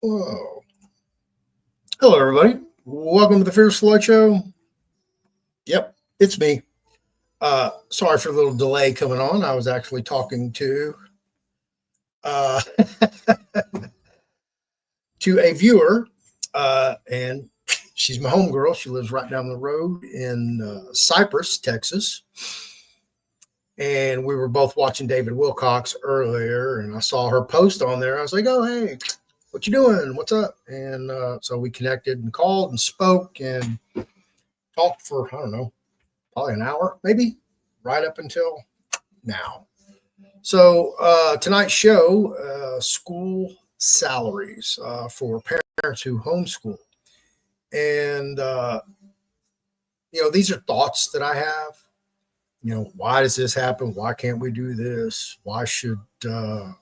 Whoa. Hello, everybody. Welcome to the Fearless Floyd Show. Yep, it's me. Sorry for the little delay coming on. I was actually talking uh, to a viewer, and she's my homegirl. She lives right down the road in Cypress, Texas. And we were both watching David Wilcox earlier, and I saw her post on there. I was like, "Oh, hey, what you doing? What's up?" And so we connected and called and spoke and talked for, I don't know, probably an hour, maybe, right up until now. So tonight's show, school salaries for parents who homeschool. And, these are thoughts that I have. Why does this happen? Why can't we do this? Why should, in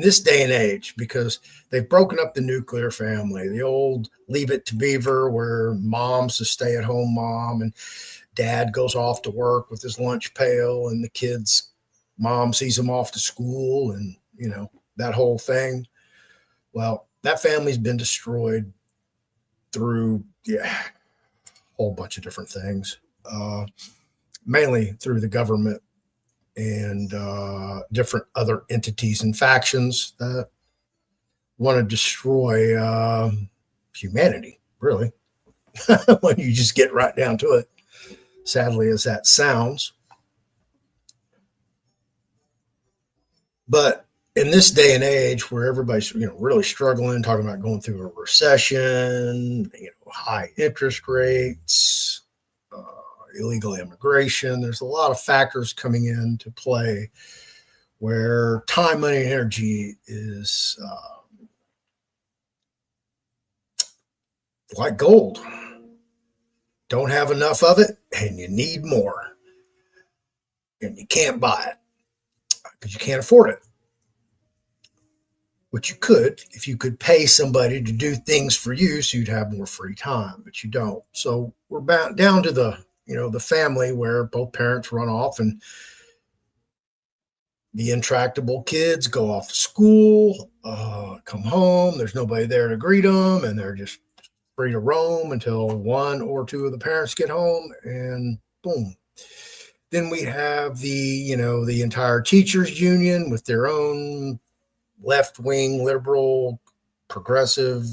this day and age, because they've broken up the nuclear family, the old leave it to beaver where mom's the stay at home mom and dad goes off to work with his lunch pail and the kids, mom sees him off to school and, that whole thing. Well, that family's been destroyed through, a whole bunch of different things, mainly through the government and different other entities and factions that want to destroy humanity, really, when you just get right down to it, sadly as that sounds. But in this day and age where everybody's really struggling, talking about going through a recession, high interest rates, illegal immigration, there's a lot of factors coming into play where time, money, and energy is like gold. Don't have enough of it, and you need more, and you can't buy it because you can't afford it. Which you could if you could pay somebody to do things for you so you'd have more free time, but you don't. So we're down to the family where both parents run off and the intractable kids go off to school, come home, there's nobody there to greet them, and they're just free to roam until one or two of the parents get home, and boom. Then we have the entire teachers union with their own left wing, liberal, progressive,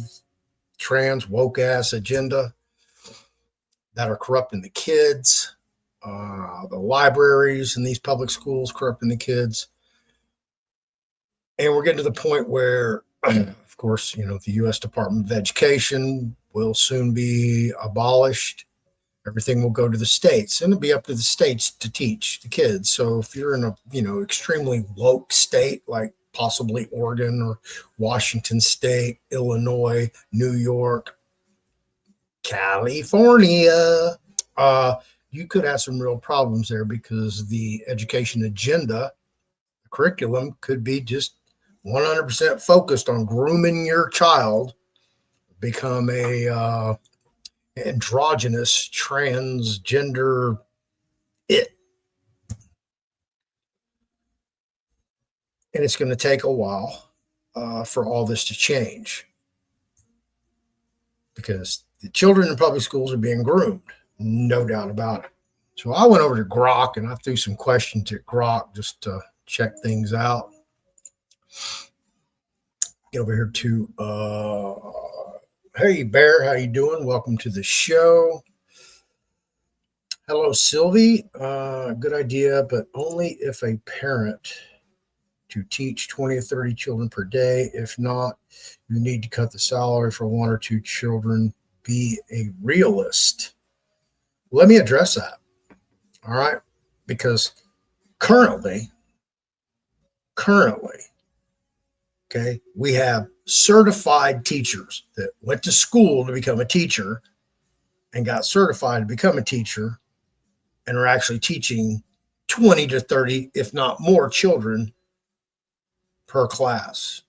trans, woke ass agenda that are corrupting the kids. The libraries in these public schools corrupting the kids. And we're getting to the point where, of course, the U.S. Department of Education will soon be abolished. Everything will go to the states, and it'll be up to the states to teach the kids. So if you're in a extremely woke state like possibly Oregon or Washington State, Illinois, New York, California, you could have some real problems there because the education agenda, the curriculum could be just 100% focused on grooming your child, become a androgynous transgender it. And it's going to take a while for all this to change because the children in public schools are being groomed, no doubt about it. So I went over to Grok and I threw some questions at Grok just to check things out. Get over here to hey Bear, how you doing? Welcome to the show. Hello, Sylvie. Good idea, but only if a parent to teach 20 or 30 children per day. If not, you need to cut the salary for one or two children. Be a realist. Let me address that. All right. Because currently, okay, we have certified teachers that went to school to become a teacher and got certified to become a teacher and are actually teaching 20 to 30, if not more, children per class.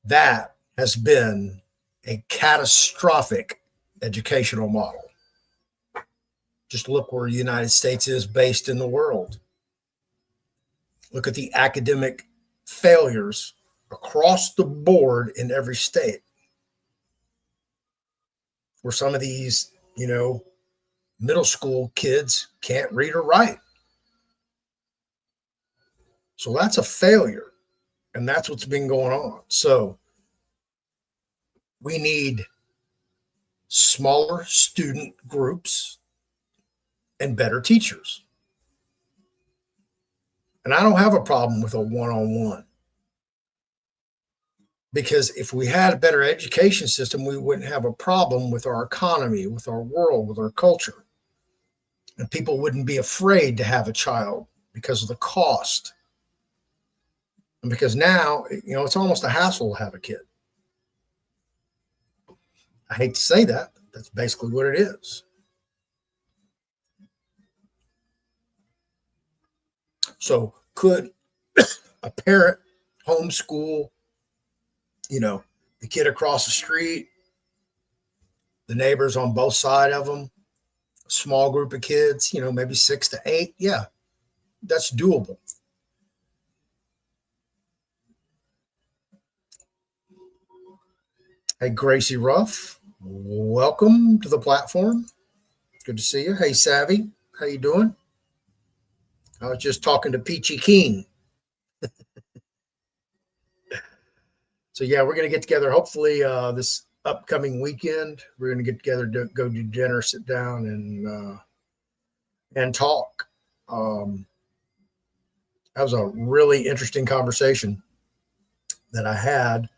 That has been a catastrophic educational model. Just look where the United States is based in the world. Look at the academic failures across the board in every state, where some of these, middle school kids can't read or write. So that's a failure. And that's what's been going on. So we need smaller student groups and better teachers. And I don't have a problem with a one-on-one, because if we had a better education system, we wouldn't have a problem with our economy, with our world, with our culture. And people wouldn't be afraid to have a child because of the cost. And because now, it's almost a hassle to have a kid. I hate to say that, but that's basically what it is. So could a parent homeschool, the kid across the street, the neighbors on both sides of them, a small group of kids, maybe 6 to 8? Yeah, that's doable. Hey, Gracie Ruff, welcome to the platform. Good to see you. Hey, Savvy, how you doing? I was just talking to Peachy Keen. So yeah, we're gonna get together. Hopefully, this upcoming weekend, we're gonna get together to go do dinner, sit down, and talk. That was a really interesting conversation that I had.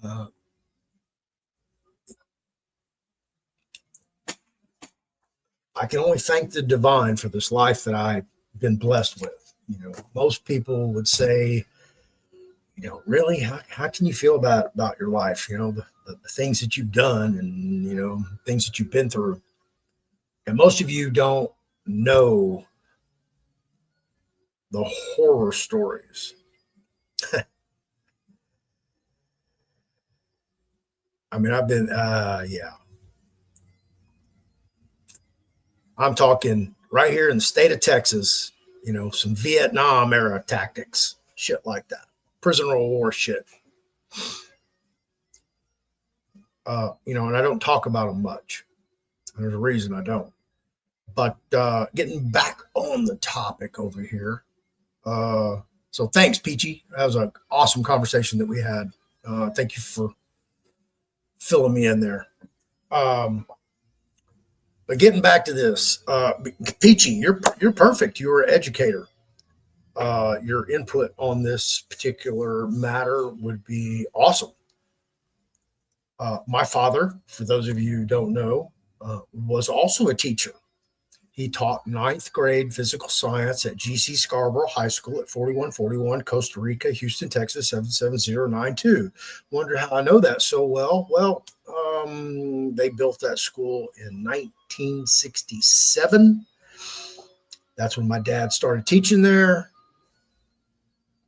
Uh, I can only thank the divine for this life that I've been blessed with. Most people would say, really, how can you feel about your life? The things that you've done, and things that you've been through. And most of you don't know the horror stories. I mean, I've been, yeah. I'm talking right here in the state of Texas, some Vietnam era tactics, shit like that, prisoner of war shit. And I don't talk about them much. There's a reason I don't. But getting back on the topic over here. So thanks, Peachy. That was an awesome conversation that we had. Thank you for filling me in there. But getting back to this, Peachy, you're perfect. You're an educator. Your input on this particular matter would be awesome. My father, for those of you who don't know, was also a teacher. He taught ninth grade physical science at GC Scarborough High School at 4141 Costa Rica, Houston, Texas, 77092. Wonder how I know that so well. Well, they built that school in 1967. That's when my dad started teaching there.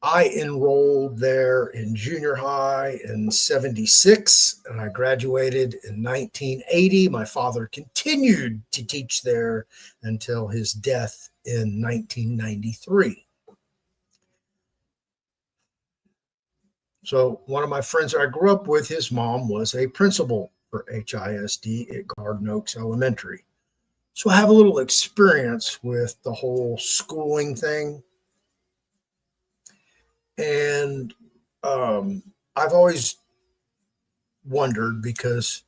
I enrolled there in junior high in 76, and I graduated in 1980. My father continued to teach there until his death in 1993. So one of my friends that I grew up with, his mom was a principal for HISD at Garden Oaks Elementary. So I have a little experience with the whole schooling thing. And I've always wondered, because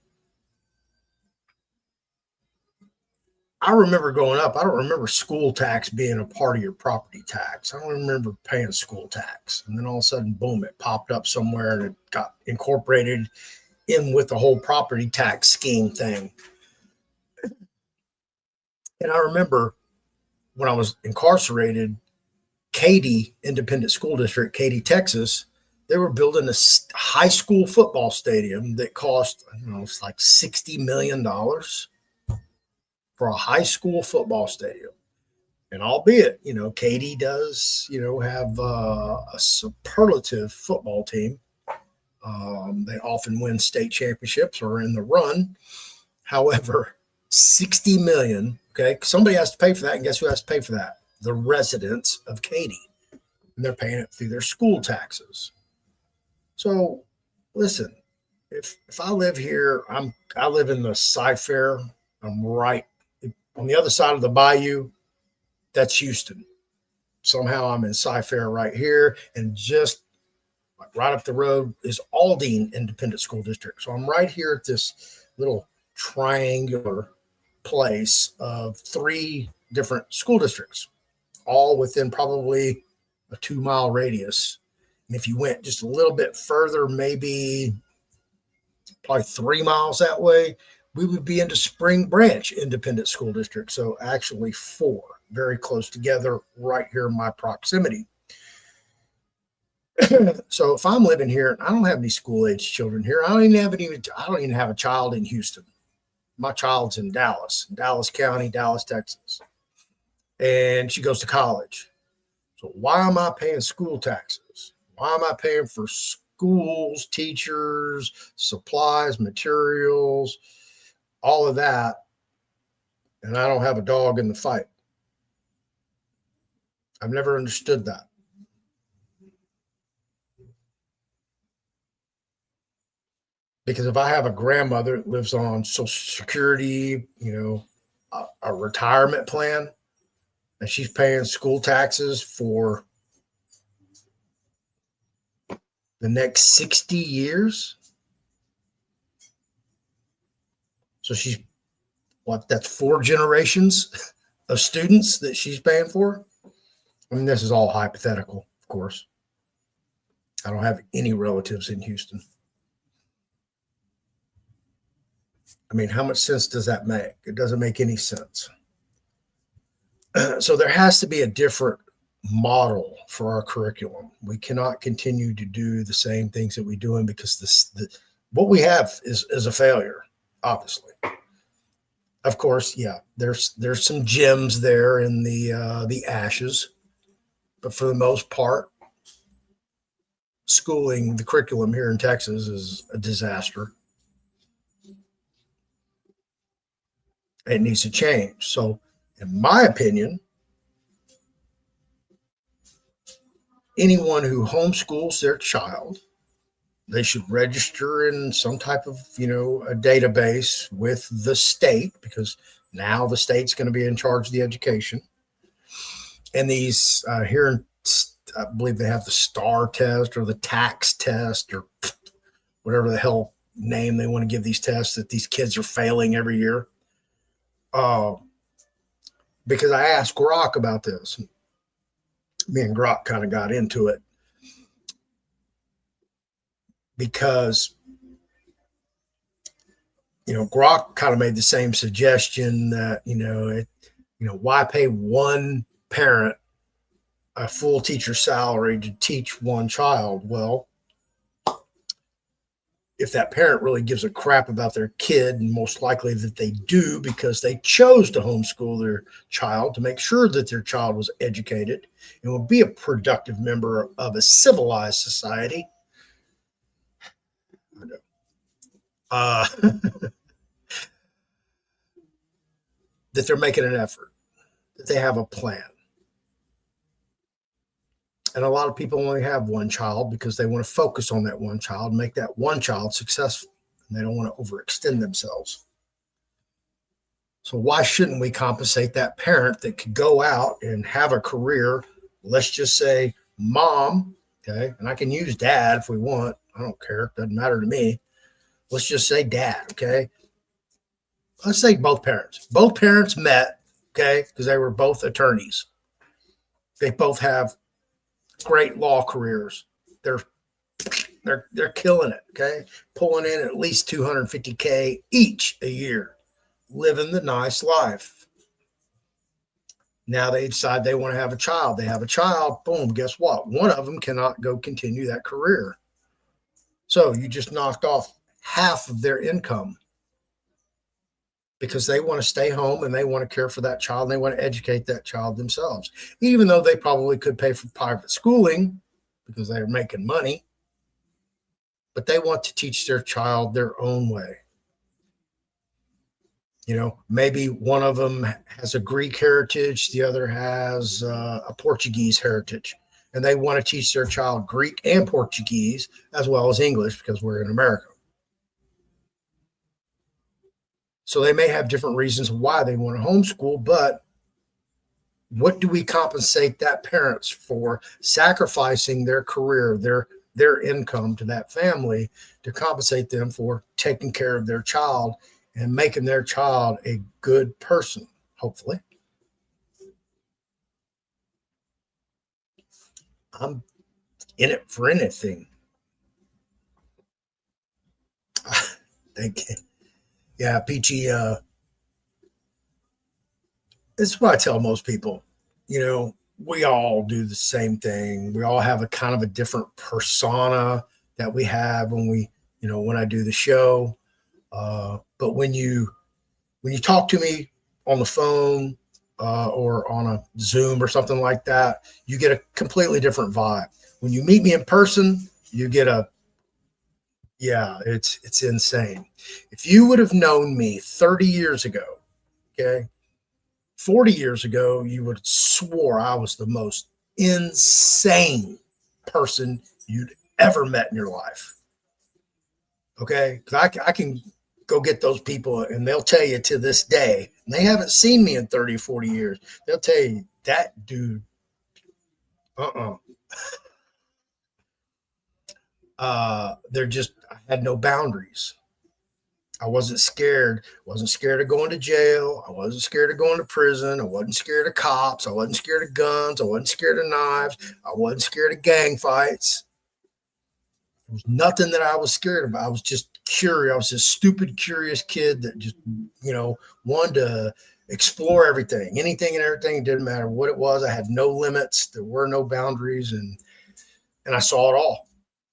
I remember growing up, I don't remember school tax being a part of your property tax. I don't remember paying school tax. And then all of a sudden, boom, it popped up somewhere and it got incorporated in with the whole property tax scheme thing. And I remember when I was incarcerated, Katy Independent School District, Katy, Texas, they were building a high school football stadium that cost, it's like $60 million for a high school football stadium. And albeit, Katy does, have a superlative football team. They often win state championships or in the run. However, 60 million, okay, somebody has to pay for that. And guess who has to pay for that? The residents of Katy. And they're paying it through their school taxes. So listen, if I live here, I live in the Cy-Fair. I'm right on the other side of the bayou. That's Houston. Somehow I'm in Cy-Fair right here, and just like right up the road is Aldine Independent School District. So I'm right here at this little triangular place of three different school districts, all within probably a 2 mile radius. And if you went just a little bit further, maybe probably 3 miles that way, we would be into Spring Branch Independent School District. So actually, four very close together right here in my proximity. So if I'm living here, I don't have any school age children here. I don't even have a child in Houston. My child's in Dallas County, Dallas, Texas, and she goes to college. So why am I paying school taxes? Why am I paying for schools, teachers, supplies, materials, all of that, and I don't have a dog in the fight? I've never understood that. Because if I have a grandmother that lives on Social Security, a retirement plan, and she's paying school taxes for the next 60 years, so she's that's four generations of students that she's paying for. I mean, this is all hypothetical, of course. I don't have any relatives in Houston. I mean, how much sense does that make? It doesn't make any sense. So there has to be a different model for our curriculum. We cannot continue to do the same things that we're doing because what we have is a failure, obviously. Of course, yeah, there's some gems there in the ashes, but for the most part, schooling, the curriculum here in Texas is a disaster. It needs to change. So, in my opinion, anyone who homeschools their child, they should register in some type of, a database with the state, because now the state's going to be in charge of the education. And these here in, I believe they have the STAR test or the tax test or whatever the hell name they want to give these tests that these kids are failing every year. Because I asked Grok about this. Me and Grok kind of got into it because, Grok kind of made the same suggestion that, why pay one parent a full teacher salary to teach one child? Well, if that parent really gives a crap about their kid, and most likely that they do because they chose to homeschool their child to make sure that their child was educated and will be a productive member of a civilized society. That they're making an effort, that they have a plan. And a lot of people only have one child because they want to focus on that one child, make that one child successful, and they don't want to overextend themselves. So why shouldn't we compensate that parent that could go out and have a career? Let's just say mom, okay, and I can use dad if we want. I don't care. It doesn't matter to me. Let's just say dad, okay? Let's say both parents. Both parents met, okay, because they were both attorneys. They both have great law careers. They're killing it, okay? Pulling in at least $250K each a year, living the nice life. Now they decide they want to have a child. They have a child, boom, guess what? One of them cannot go continue that career. So you just knocked off half of their income because they want to stay home and they want to care for that child and they want to educate that child themselves, even though they probably could pay for private schooling because they're making money, but they want to teach their child their own way. Maybe one of them has a Greek heritage, the other has a Portuguese heritage. and they want to teach their child Greek and Portuguese as well as English because we're in America. So they may have different reasons why they want to homeschool, but what do we compensate that parents for sacrificing their career, their income to that family to compensate them for taking care of their child and making their child a good person, hopefully. I'm in it for anything. Thank you. Yeah, Peachy, this is what I tell most people. You know, we all do the same thing. We all have a kind of a different persona that we have when we, when I do the show. But when you talk to me on the phone or on a Zoom or something like that, you get a completely different vibe. When you meet me in person, you get a yeah, it's insane. If you would have known me 30 years ago, okay, 40 years ago, you would have swore I was the most insane person you'd ever met in your life. Okay. Because I can go get those people and they'll tell you to this day, and they haven't seen me in 30, 40 years. They'll tell you that dude, uh-uh. They're just, I had no boundaries. I wasn't scared of going to jail. I wasn't scared of going to prison. I wasn't scared of cops. I wasn't scared of guns. I wasn't scared of knives. I wasn't scared of gang fights. There was nothing that I was scared about. I was just curious. I was this stupid, curious kid that just, wanted to explore everything, anything and everything. It didn't matter what it was. I had no limits. There were no boundaries, and I saw it all,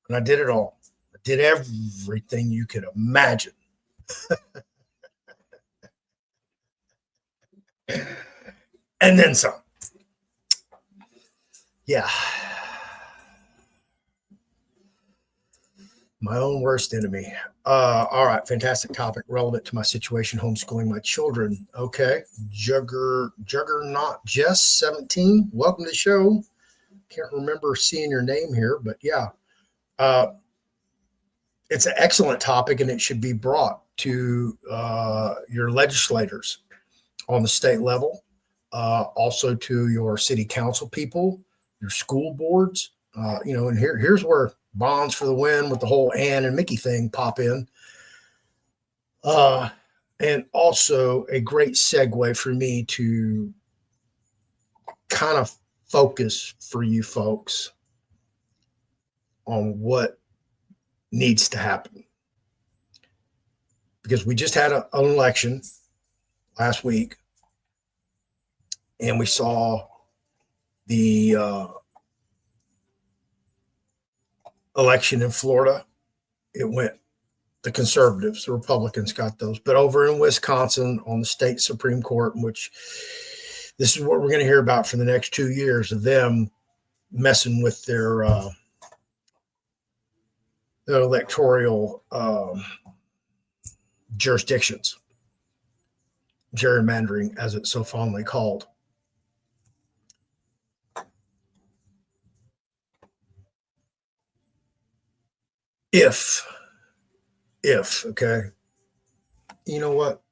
and I did it all. I did everything you could imagine. And then some. Yeah. My own worst enemy. All right, fantastic topic, relevant to my situation, homeschooling my children. Okay, Juggernaut Jess 17. Welcome to the show. Can't remember seeing your name here, but yeah, uh, it's an excellent topic, and it should be brought to your legislators on the state level, also to your city council people, your school boards. And here's where bonds for the win with the whole Ann and Mickey thing pop in. And also a great segue for me to kind of focus for you folks on what needs to happen. Because we just had an election last week, and we saw the election in Florida. It went the conservatives, the Republicans got those. But over in Wisconsin on the state Supreme Court, in which this is what we're going to hear about for the next 2 years of them messing with their electoral jurisdictions, gerrymandering, as it's so fondly called. If, okay, you know what?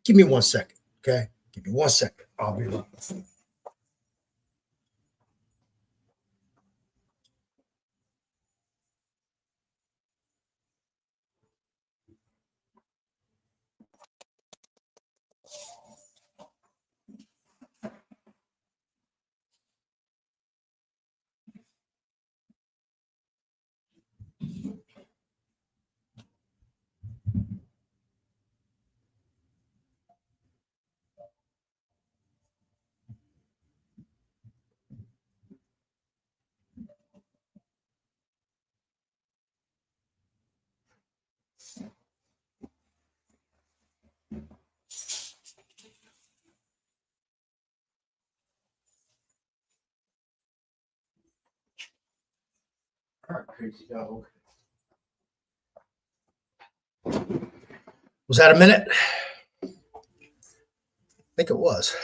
Give me 1 second, okay? Give me 1 second. I'll be right. All right, crazy dog. Was that a minute? I think it was.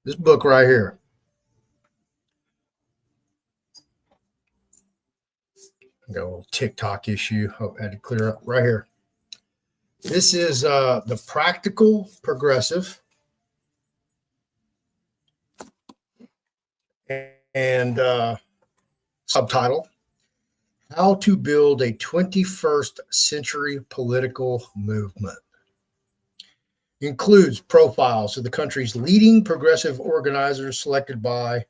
This book right here. Got a little TikTok issue. Oh, I had to clear up right here. This is The Practical Progressive. And subtitle, How to Build a 21st Century Political Movement. Includes profiles of the country's leading progressive organizers selected by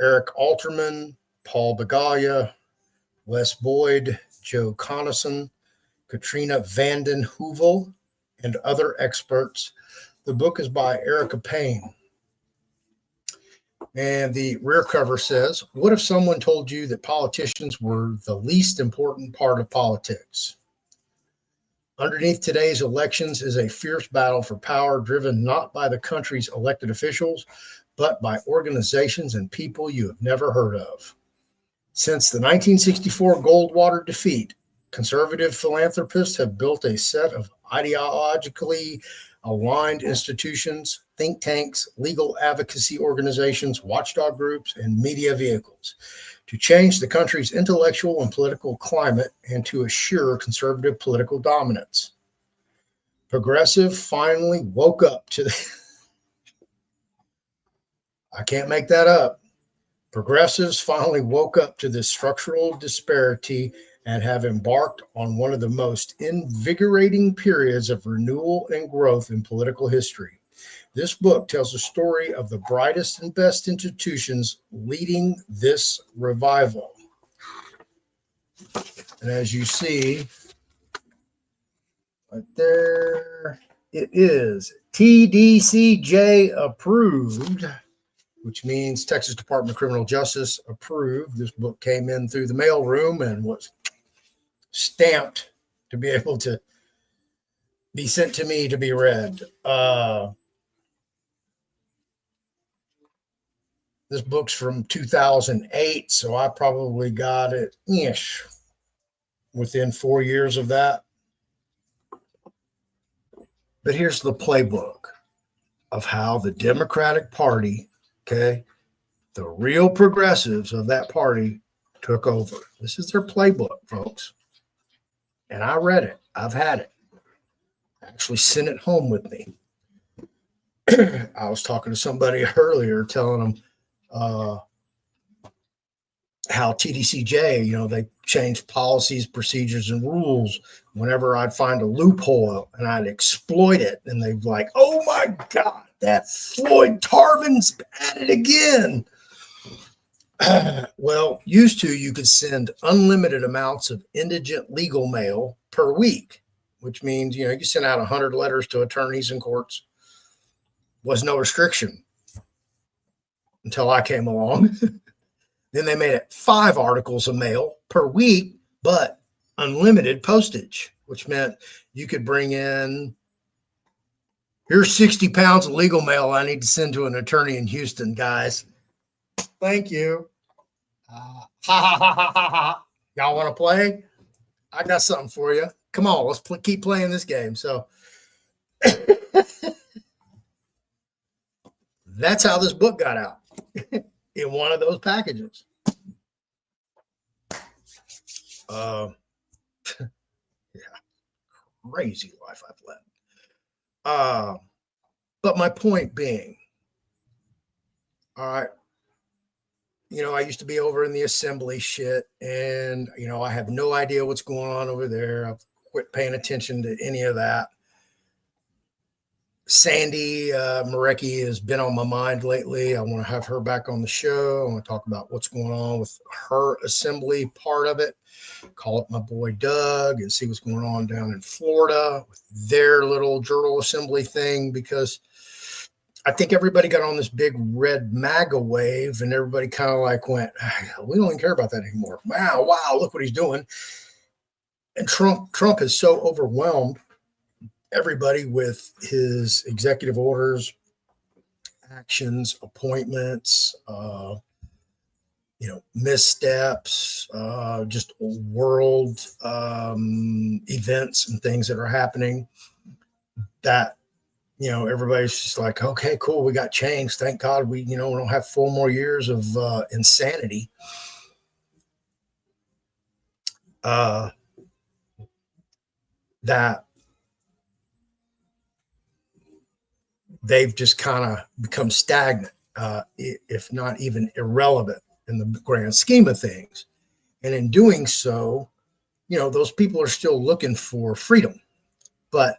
Eric Alterman, Paul Begala, Wes Boyd, Joe Conason, Katrina Vanden Heuvel, and other experts. The book is by Erica Payne. And the rear cover says, what if someone told you that politicians were the least important part of politics? Underneath today's elections is a fierce battle for power driven not by the country's elected officials, but by organizations and people you have never heard of. Since the 1964 Goldwater defeat, conservative philanthropists have built a set of ideologically aligned institutions, think tanks, legal advocacy organizations, watchdog groups, and media vehicles to change the country's intellectual and political climate and to assure conservative political dominance. Progressive finally woke up to the I can't make that up. Progressives finally woke up to this structural disparity and have embarked on one of the most invigorating periods of renewal and growth in political history. This book tells the story of the brightest and best institutions leading this revival. And as you see right there, it is TDCJ approved, which means Texas Department of Criminal Justice approved. This book came in through the mailroom and was stamped to be able to be sent to me to be read. This book's from 2008, so I probably got it within 4 years of that. But here's the playbook of how the Democratic Party, okay, the real progressives of that party took over. This is their playbook, folks. And I read it. I've had it. I actually sent it home with me. I was talking to somebody earlier telling them how TDCJ, they changed policies, procedures, and rules whenever I'd find a loophole and I'd exploit it. And they'd be like, oh my God, that Floyd Tarvin's at it again. Well, used to, you could send unlimited amounts of indigent legal mail per week, which means, you send out 100 letters to attorneys and courts. Was no restriction until I came along. Then they made it 5 articles of mail per week, but unlimited postage, which meant you could bring in, here's 60 pounds of legal mail I need to send to an attorney in Houston, guys. Thank you. Y'all want to play? I got something for you. Come on, let's keep playing this game. So that's how this book got out in one of those packages. Yeah, crazy life I've led. But my point being, all right, I used to be over in the assembly shit, and I have no idea what's going on over there. I've quit paying attention to any of that. Sandy Marecki has been on my mind lately. I want to have her back on the show. I want to talk about what's going on with her assembly part of it. Call up my boy Doug and see what's going on down in Florida with their little journal assembly thing, because I think everybody got on this big red MAGA wave and everybody kind of like went, we don't even care about that anymore. Wow, look what he's doing. And Trump is so overwhelmed everybody with his executive orders, actions, appointments, missteps, just world events and things that are happening, that everybody's just like, okay, cool, we got changed. Thank God we don't have 4 more years of insanity. That they've just kind of become stagnant, if not even irrelevant in the grand scheme of things. And in doing so, those people are still looking for freedom. But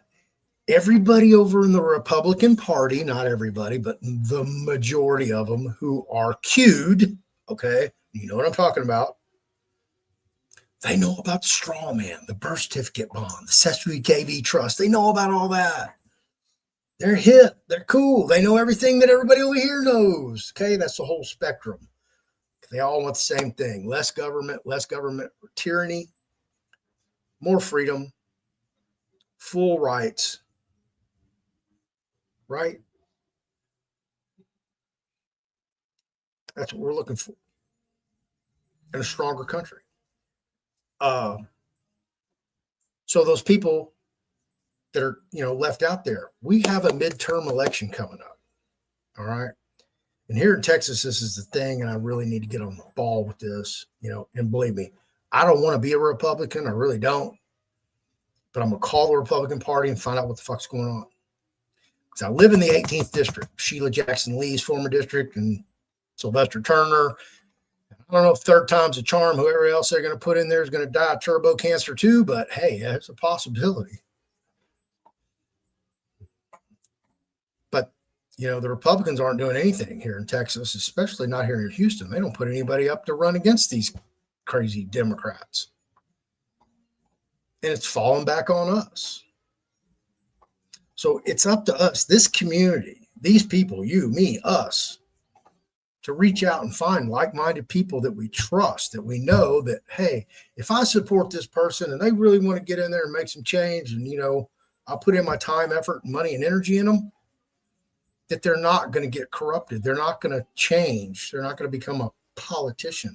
everybody over in the Republican Party, not everybody, but the majority of them who are cued, okay, you know what I'm talking about. They know about the straw man, the birth certificate bond, the Sesame KV trust. They know about all that. They're hip. They're cool. They know everything that everybody over here knows. Okay, that's the whole spectrum. They all want the same thing: less government tyranny, more freedom, full rights. Right? That's what we're looking for in a stronger country. Uh, so those people that are left out there, we have a midterm election coming up. All right. And here in Texas, this is the thing, and I really need to get on the ball with this, and believe me, I don't want to be a Republican. I really don't. But I'm going to call the Republican Party and find out what the fuck's going on. Because I live in the 18th district, Sheila Jackson Lee's former district, and Sylvester Turner. I don't know if third time's a charm. Whoever else they're going to put in there is going to die of turbo cancer too, but hey, it's a possibility. But, the Republicans aren't doing anything here in Texas, especially not here in Houston. They don't put anybody up to run against these crazy Democrats. And it's falling back on us. So it's up to us, this community, these people, you, me, us, to reach out and find like-minded people that we trust, that we know that, hey, if I support this person and they really want to get in there and make some change, and, I'll put in my time, effort, money, and energy in them, that they're not going to get corrupted. They're not going to change. They're not going to become a politician.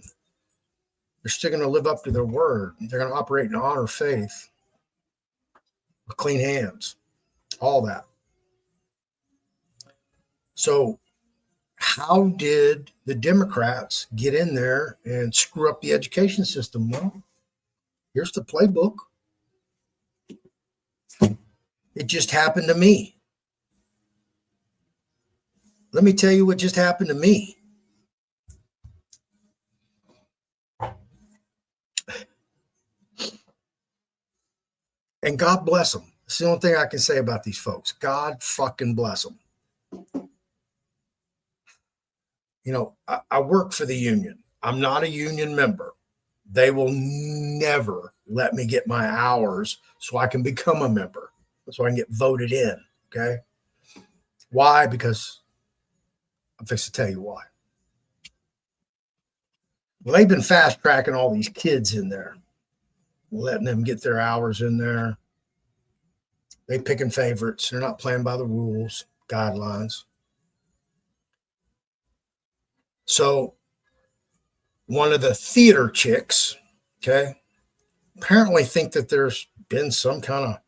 They're still going to live up to their word. They're going to operate in honor, faith, with clean hands, all that. So how did the Democrats get in there and screw up the education system? Well, here's the playbook. It just happened to me. Let me tell you what just happened to me. And God bless them. That's the only thing I can say about these folks. God fucking bless them. I work for the union. I'm not a union member. They will never let me get my hours so I can become a member, so I can get voted in. Okay. Why? Because I'm fixing to tell you why. Well, they've been fast tracking all these kids in there, letting them get their hours in there. They picking favorites. They're not playing by the rules, guidelines. So one of the theater chicks, okay, apparently think that there's been some kind of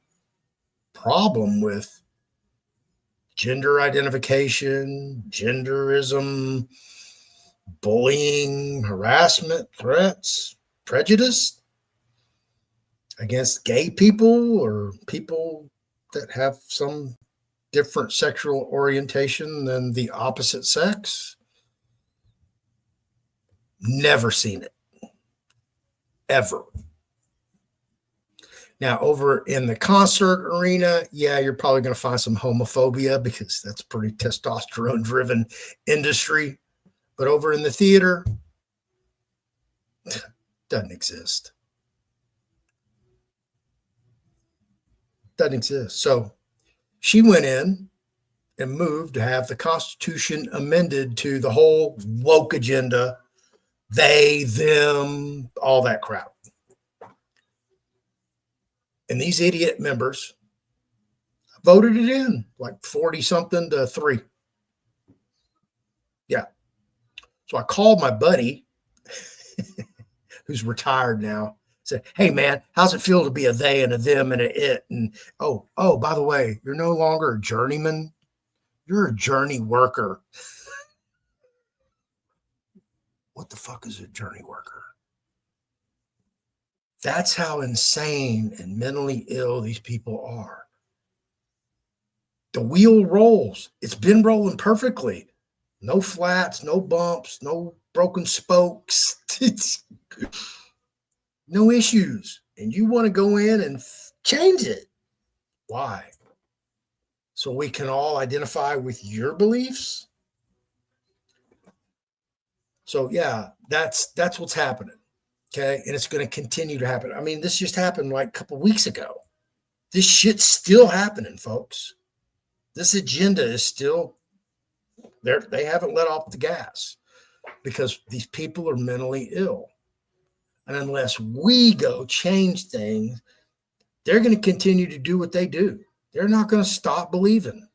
problem with gender identification, genderism, bullying, harassment, threats, prejudice against gay people or people that have some different sexual orientation than the opposite sex. Never seen it. Ever. Now, over in the concert arena, yeah, you're probably going to find some homophobia because that's a pretty testosterone-driven industry. But over in the theater, doesn't exist. Doesn't exist. So she went in and moved to have the Constitution amended to the whole woke agenda, they, them, all that crap. And these idiot members voted it in like 40 something to 3. Yeah. So I called my buddy who's retired now. Say, hey man, how's it feel to be a they and a them and a it? And oh, by the way, you're no longer a journeyman. You're a journey worker. What the fuck is a journey worker? That's how insane and mentally ill these people are. The wheel rolls. It's been rolling perfectly. No flats, no bumps, no broken spokes. No issues. And you want to go in and change it. Why? So we can all identify with your beliefs. So yeah, that's what's happening. Okay. And it's going to continue to happen. I mean, this just happened like a couple weeks ago. This shit's still happening, folks. This agenda is still there. They haven't let off the gas because these people are mentally ill. And unless we go change things, they're going to continue to do what they do. They're not going to stop believing.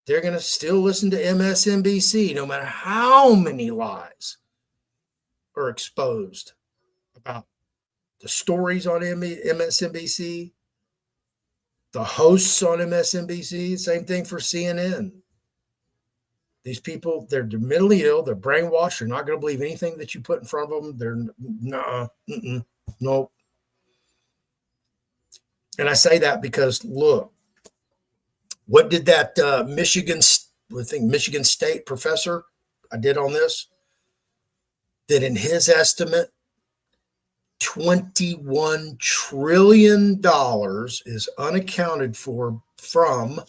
They're going to still listen to MSNBC no matter how many lies are exposed about the stories on MSNBC, the hosts on MSNBC, same thing for CNN. These people, they're mentally ill, they're brainwashed, they're not going to believe anything that you put in front of them. They're nope. And I say that because look, what did that Michigan State professor I did on this? That in his estimate, $21 trillion is unaccounted for from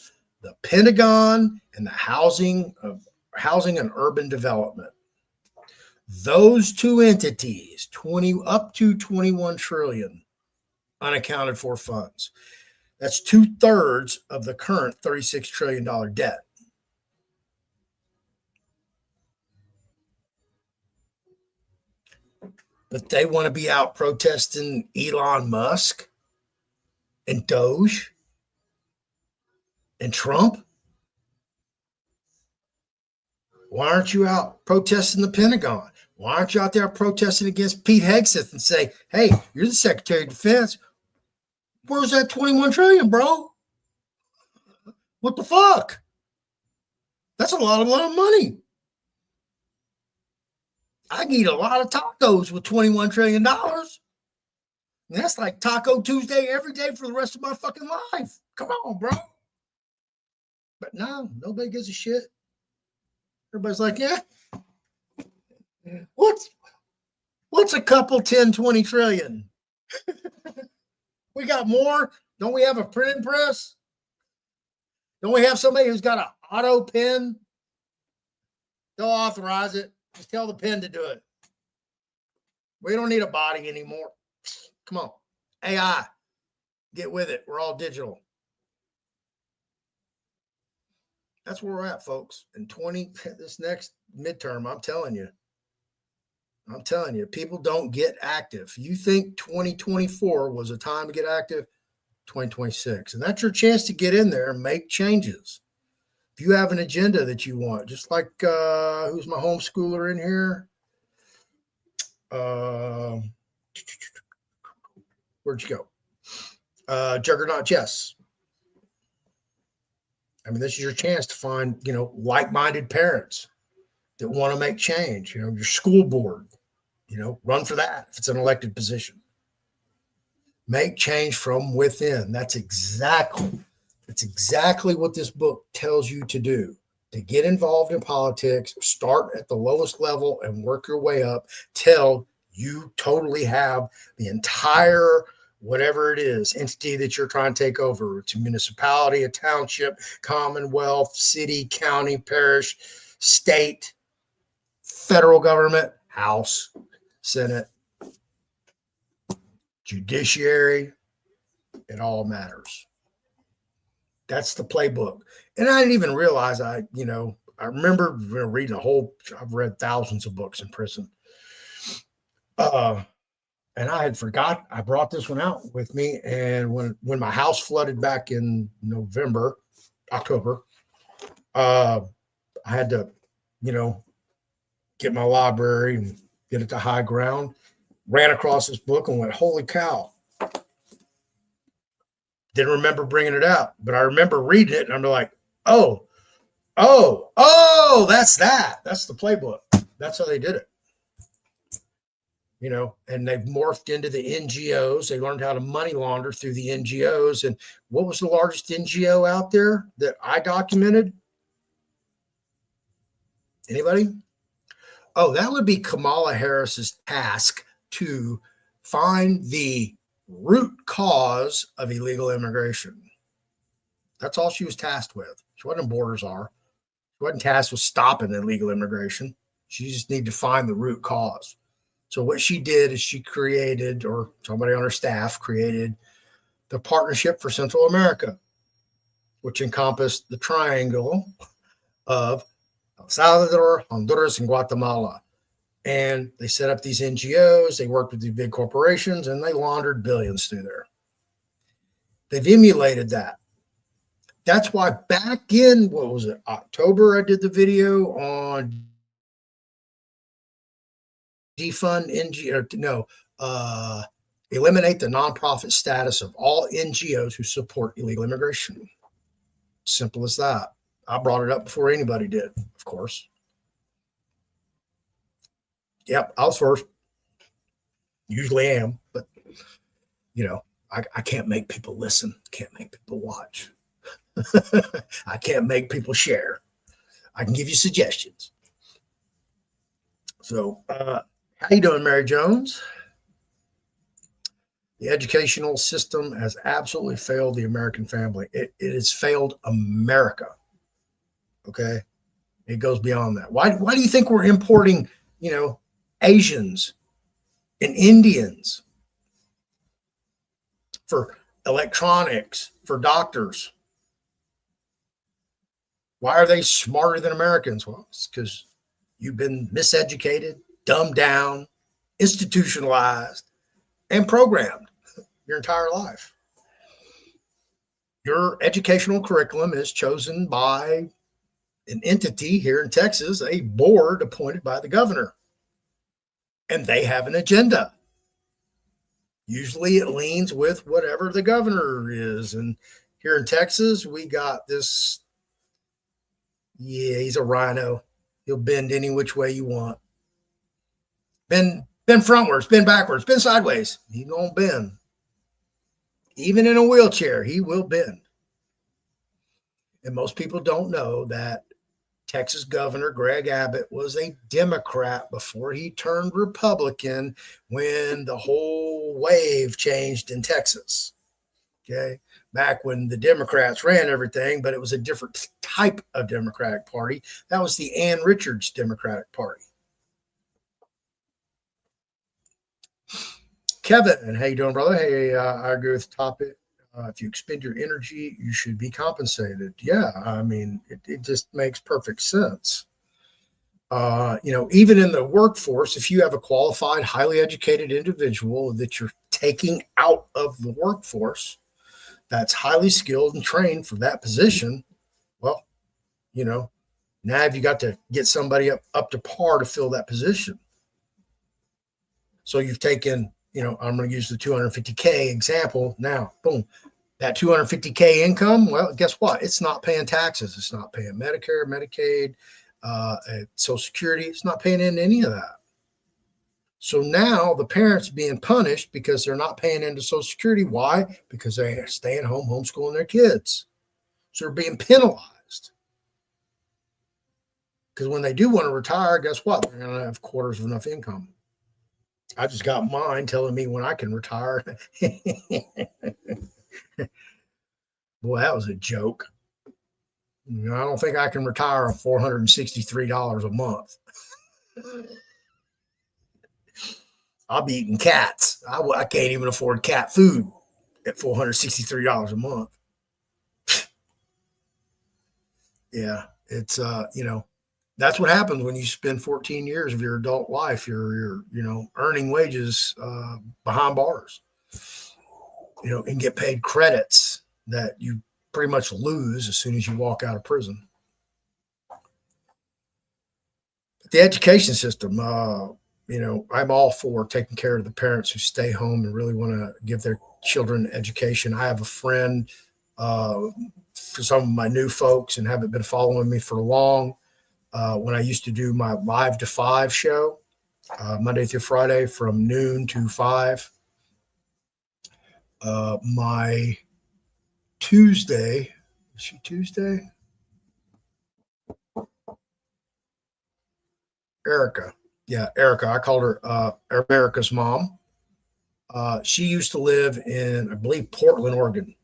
the Pentagon and the housing and urban development. Those two entities, up to 21 trillion unaccounted for funds. That's 2/3 of the current $36 trillion debt. But they want to be out protesting Elon Musk and Doge and Trump. Why aren't you out protesting the Pentagon? Why aren't you out there protesting against Pete Hegseth and say, hey, you're the Secretary of Defense. Where's that 21 trillion, bro? What the fuck? That's a lot of money. I can eat a lot of tacos with $21 trillion. And that's like Taco Tuesday every day for the rest of my fucking life. Come on, bro. But no, nobody gives a shit. Everybody's like, yeah. What's a couple 10, 20 trillion? We got more. Don't we have a printing press? Don't we have somebody who's got an auto pen? They'll authorize it. Just tell the pen to do it. We don't need a body anymore. Come on. AI. Get with it. We're all digital. That's where we're at, folks. In this next midterm, I'm telling you, people don't get active. You think 2024 was a time to get active? 2026. And that's your chance to get in there and make changes. If you have an agenda that you want, just like who's my homeschooler in here? Where'd you go? Juggernaut Jess. I mean, this is your chance to find, like-minded parents that want to make change. Your school board, run for that if it's an elected position. Make change from within. That's exactly what this book tells you to do. To get involved in politics, start at the lowest level and work your way up till you totally have the entire whatever it is, entity that you're trying to take over. It's a municipality, a township, commonwealth, city, county, parish, state, federal government, House, Senate, judiciary. It all matters. That's the playbook. And I didn't even realize I remember reading I've read thousands of books in prison. And I had forgot, I brought this one out with me. And when my house flooded back in October, I had to, get my library and get it to high ground. ran across this book and went, holy cow. Didn't remember bringing it out, but I remember reading it and I'm like, oh, that's that. That's the playbook. That's how they did it. You know, and they've morphed into the NGOs. They learned how to money launder through the NGOs. And what was the largest NGO out there that I documented? Anybody? Oh, that would be Kamala Harris's task to find the root cause of illegal immigration. That's all she was tasked with. She wasn't borders are. She wasn't tasked with stopping illegal immigration. She just needed to find the root cause. So what she did is she created, or somebody on her staff created, the Partnership for Central America, which encompassed the triangle of El Salvador, Honduras, and Guatemala. And they set up these NGOs. They worked with these big corporations, and they laundered billions through there. They've emulated that. That's why back in, what was it, October, I did the video on defund NGO, eliminate the nonprofit status of all NGOs who support illegal immigration. Simple as that. I brought it up before anybody did, of course. Yep, I was first. Usually am, but you know, I can't make people listen. Can't make people watch. I can't make people share. I can give you suggestions. So, how you doing, Mary Jones? The educational system has absolutely failed the American family. It has failed America. Okay, it goes beyond that. Why do you think we're importing, Asians and Indians for electronics, for doctors? Why are they smarter than Americans? Well, it's because you've been miseducated, dumbed down, institutionalized, and programmed your entire life. Your educational curriculum is chosen by an entity here in Texas, a board appointed by the governor. And they have an agenda. Usually it leans with whatever the governor is. And here in Texas, we got this. Yeah, he's a rhino. He'll bend any which way you want. Bend frontwards, bend backwards, bend sideways. He gonna bend. Even in a wheelchair, he will bend. And most people don't know that Texas Governor Greg Abbott was a Democrat before he turned Republican when the whole wave changed in Texas. Okay. Back when the Democrats ran everything, but it was a different type of Democratic Party. That was the Ann Richards Democratic Party. Kevin, and how you doing, brother? Hey, I agree with the topic. If you expend your energy, you should be compensated. Yeah, I mean, it just makes perfect sense. Even in the workforce, if you have a qualified, highly educated individual that you're taking out of the workforce, that's highly skilled and trained for that position, well, now have you got to get somebody up to par to fill that position. So you've taken, I'm going to use the 250K example. Now, boom, that 250K income, well, guess what? It's not paying taxes. It's not paying Medicare, Medicaid, Social Security. It's not paying into any of that. So now the parents being punished because they're not paying into Social Security. Why? Because they're staying home, homeschooling their kids. So they're being penalized. Because when they do want to retire, guess what? They're going to have quarters of enough income. I just got mine telling me when I can retire. Boy, that was a joke. I don't think I can retire on $463 a month. I'll be eating cats. I can't even afford cat food at $463 a month. Yeah, it's that's what happens when you spend 14 years of your adult life. You're earning wages behind bars. And get paid credits that you pretty much lose as soon as you walk out of prison. The education system, I'm all for taking care of the parents who stay home and really want to give their children education. I have a friend, uh, for some of my new folks and haven't been following me for long. When I used to do my 5 to 5 show, Monday through Friday from noon to 5, my Tuesday, is she Tuesday? Erica. Yeah, Erica. I called her America's mom. She used to live in, I believe, Portland, Oregon,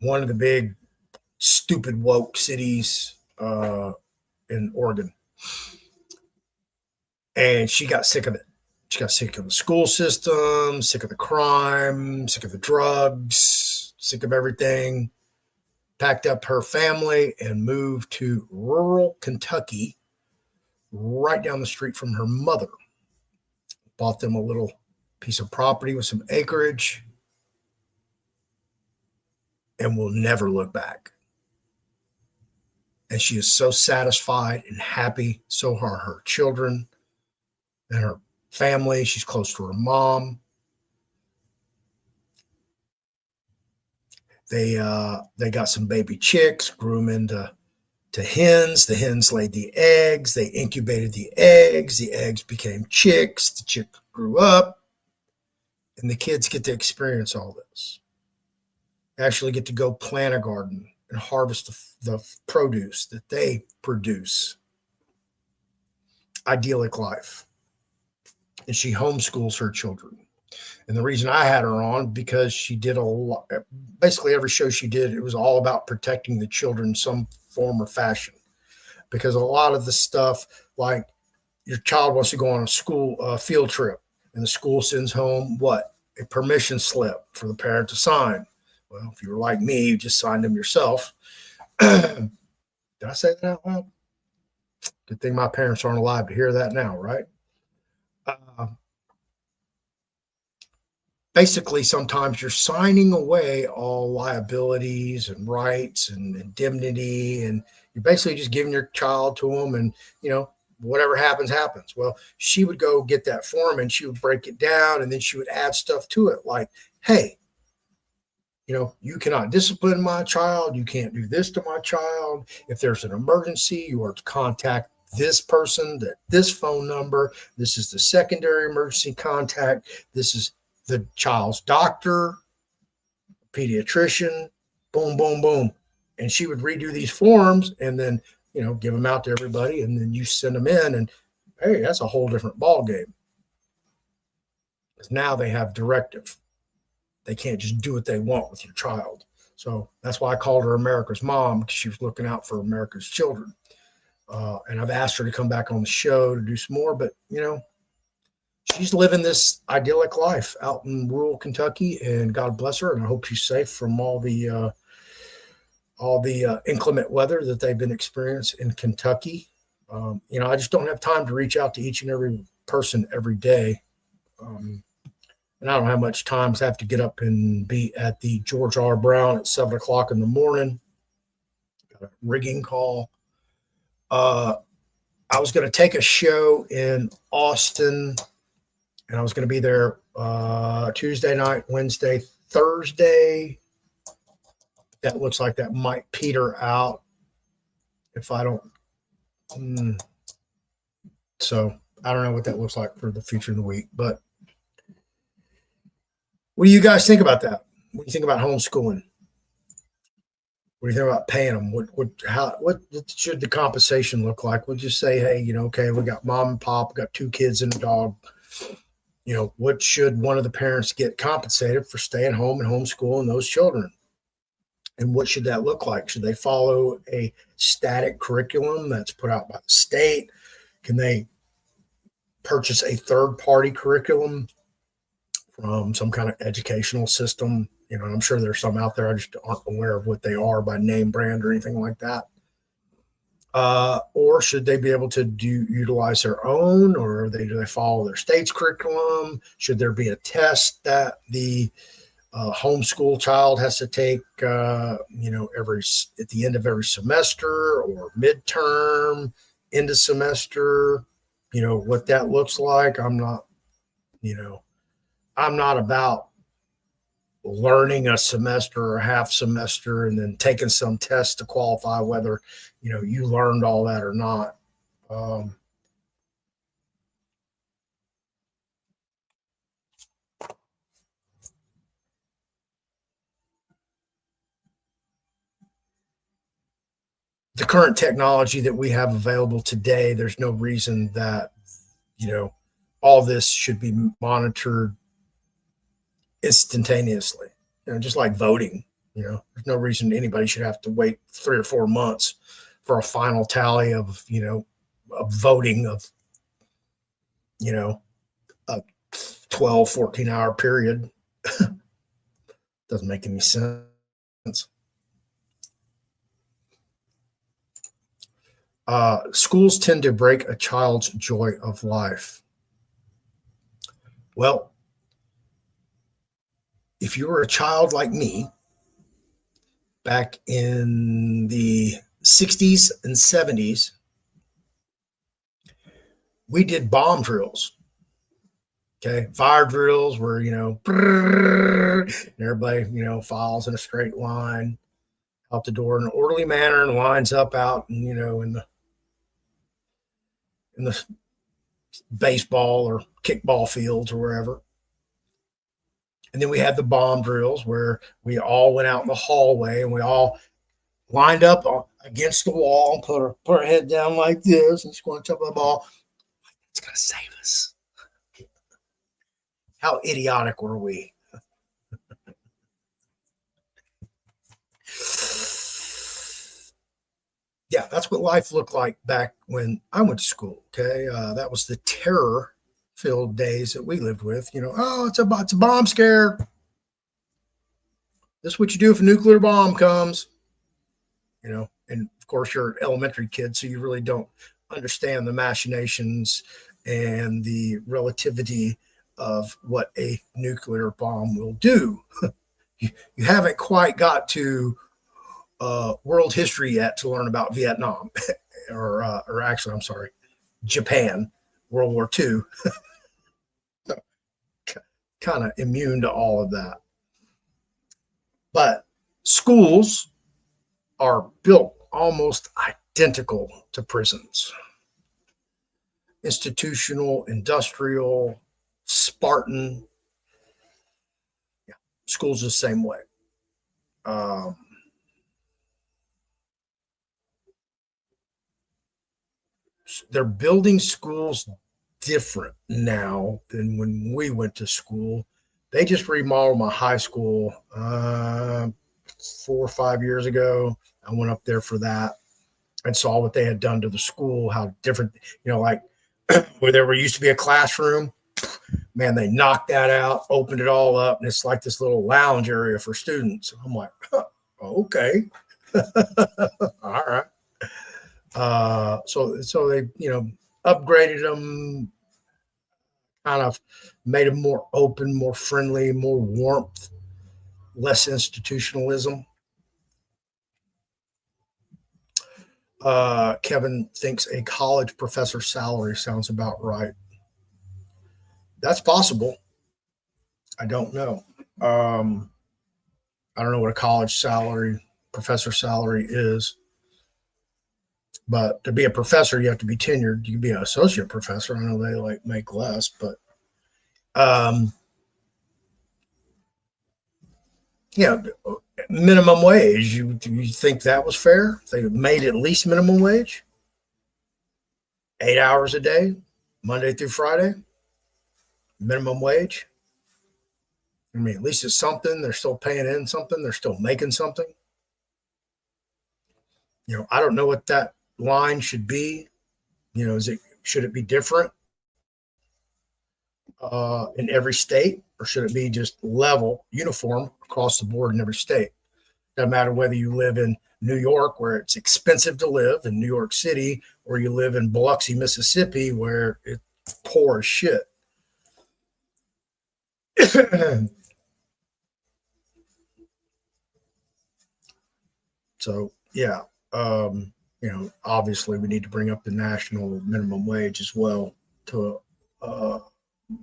one of the big, stupid, woke cities in Oregon. And she got sick of it. She got sick of the school system, sick of the crime, sick of the drugs, sick of everything. Packed up her family and moved to rural Kentucky, right down the street from her mother. Bought them a little piece of property with some acreage and will never look back. And she is so satisfied and happy. So are her children and her family. She's close to her mom. They got some baby chicks, grew them into hens. The hens laid the eggs. They incubated the eggs. The eggs became chicks. The chick grew up, and the kids get to experience all this. They actually get to go plant a garden and harvest the produce that they produce. Idyllic life. And she homeschools her children. And the reason I had her on, because she did a lot, basically every show she did, it was all about protecting the children in some form or fashion. Because a lot of the stuff, like your child wants to go on a school field trip, and the school sends home what? A permission slip for the parent to sign. Well, if you were like me, you just signed them yourself. Did I say that out loud? Good thing my parents aren't alive to hear that now, right? Uh, Basically, sometimes you're signing away all liabilities and rights and indemnity, and you're basically just giving your child to them, and whatever happens happens. Well, she would go get that form and she would break it down, and then she would add stuff to it like, hey, you cannot discipline my child, you can't do this to my child. If there's an emergency, you are to contact this person, this phone number. This is the secondary emergency contact. This is the child's doctor, pediatrician, boom, boom, boom. And she would redo these forms and then, give them out to everybody. And then you send them in, and hey, that's a whole different ball game. Because now they have directive. They can't just do what they want with your child. So that's why I called her America's mom, because she was looking out for America's children. And I've asked her to come back on the show to do some more, but she's living this idyllic life out in rural Kentucky, and God bless her. And I hope she's safe from all the inclement weather that they've been experiencing in Kentucky. I just don't have time to reach out to each and every person every day. And I don't have much time, so I have to get up and be at the George R. Brown at 7 o'clock in the morning. Got a rigging call. I was going to take a show in Austin, and I was going to be there Tuesday night, Wednesday, Thursday. That looks like that might peter out if I don't. So I don't know what that looks like for the future of the week. But what do you guys think about that? What do you think about homeschooling? What do you think about paying them? What should the compensation look like? We'll just say, hey, okay, we got mom and pop, we got 2 kids and a dog. What should one of the parents get compensated for staying home and homeschooling those children? And what should that look like? Should they follow a static curriculum that's put out by the state? Can they purchase a third-party curriculum from some kind of educational system? I'm sure there's some out there. I just aren't aware of what they are by name brand or anything like that. Or should they be able to utilize their own, or do they follow their state's curriculum? Should there be a test that the homeschool child has to take, every at the end of every semester, or midterm, end of semester? what that looks like. I'm not about learning a semester or a half semester and then taking some tests to qualify whether, you learned all that or not. Um, the current technology that we have available today, there's no reason that, you know, all this should be monitored instantaneously. Just like voting, there's no reason anybody should have to wait 3 or 4 months for a final tally of, of voting of, you know, a 12, 14-hour period. Doesn't make any sense. Schools tend to break a child's joy of life. Well, if you were a child like me back in the 60s and 70s, we did bomb drills. Okay. Fire drills where, and everybody, files in a straight line out the door in an orderly manner and lines up out and, in the baseball or kickball fields or wherever. And then we had the bomb drills where we all went out in the hallway and we all lined up against the wall and put our head down like this and squint top of the ball. It's going to save us. How idiotic were we? Yeah, that's what life looked like back when I went to school. Okay. That was the terror filled days that we lived with. Oh, it's a bomb scare. This is what you do if a nuclear bomb comes. And of course you're an elementary kid, so you really don't understand the machinations and the relativity of what a nuclear bomb will do. You haven't quite got to world history yet to learn about Vietnam, or actually, I'm sorry, Japan, World War II. Kind of immune to all of that. But schools are built almost identical to prisons. Institutional, industrial, Spartan. Yeah, schools the same way. Um, they're building schools different now than when we went to school. They just remodeled my high school 4 or 5 years ago. I went up there for that and saw what they had done to the school, how different, like where there used to be a classroom. Man, they knocked that out, opened it all up, and it's like this little lounge area for students. I'm like, okay, all right. So they upgraded them, kind of made them more open, more friendly, more warmth, less institutionalism. Kevin thinks a college professor salary sounds about right. That's possible. I don't know. Um, I don't know what a college salary, professor salary is. But to be a professor, you have to be tenured. You can be an associate professor. I know they make less, but um, yeah, minimum wage. You think that was fair? They made at least minimum wage, 8 hours a day, Monday through Friday, minimum wage. I mean, at least it's something. They're still paying in something. They're still making something. I don't know what that line should be. Should it be different in every state, or should it be just level, uniform across the board in every state? Doesn't matter whether you live in New York, where it's expensive to live, in New York City, or you live in Biloxi, Mississippi, where it's poor as shit. So yeah, Obviously we need to bring up the national minimum wage as well to a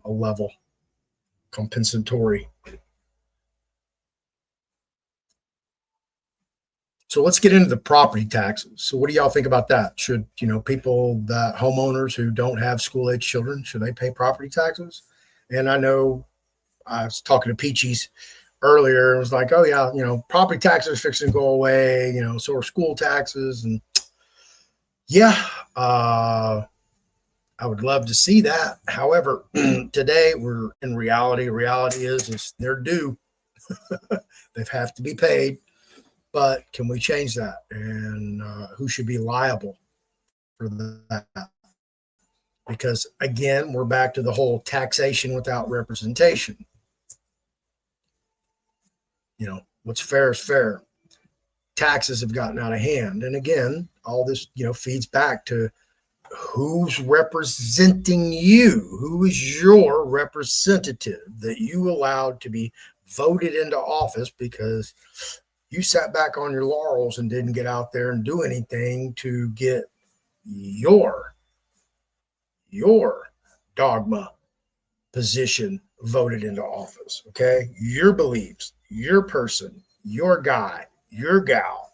level compensatory. So let's get into the property taxes. So what do y'all think about that? Should, people that homeowners who don't have school age children, should they pay property taxes? And I know I was talking to Peaches earlier. It was like, oh yeah, property taxes are fixing to go away, so are school taxes. And yeah, I would love to see that. However, today we're in reality. Reality is they're due. They have to be paid. But can we change that? And who should be liable for that? Because again, we're back to the whole taxation without representation. What's fair is fair. Taxes have gotten out of hand. And again, all this, feeds back to who's representing you? Who is your representative that you allowed to be voted into office because you sat back on your laurels and didn't get out there and do anything to get your dogma position voted into office. Okay. Your beliefs, your person, your guy, your gal.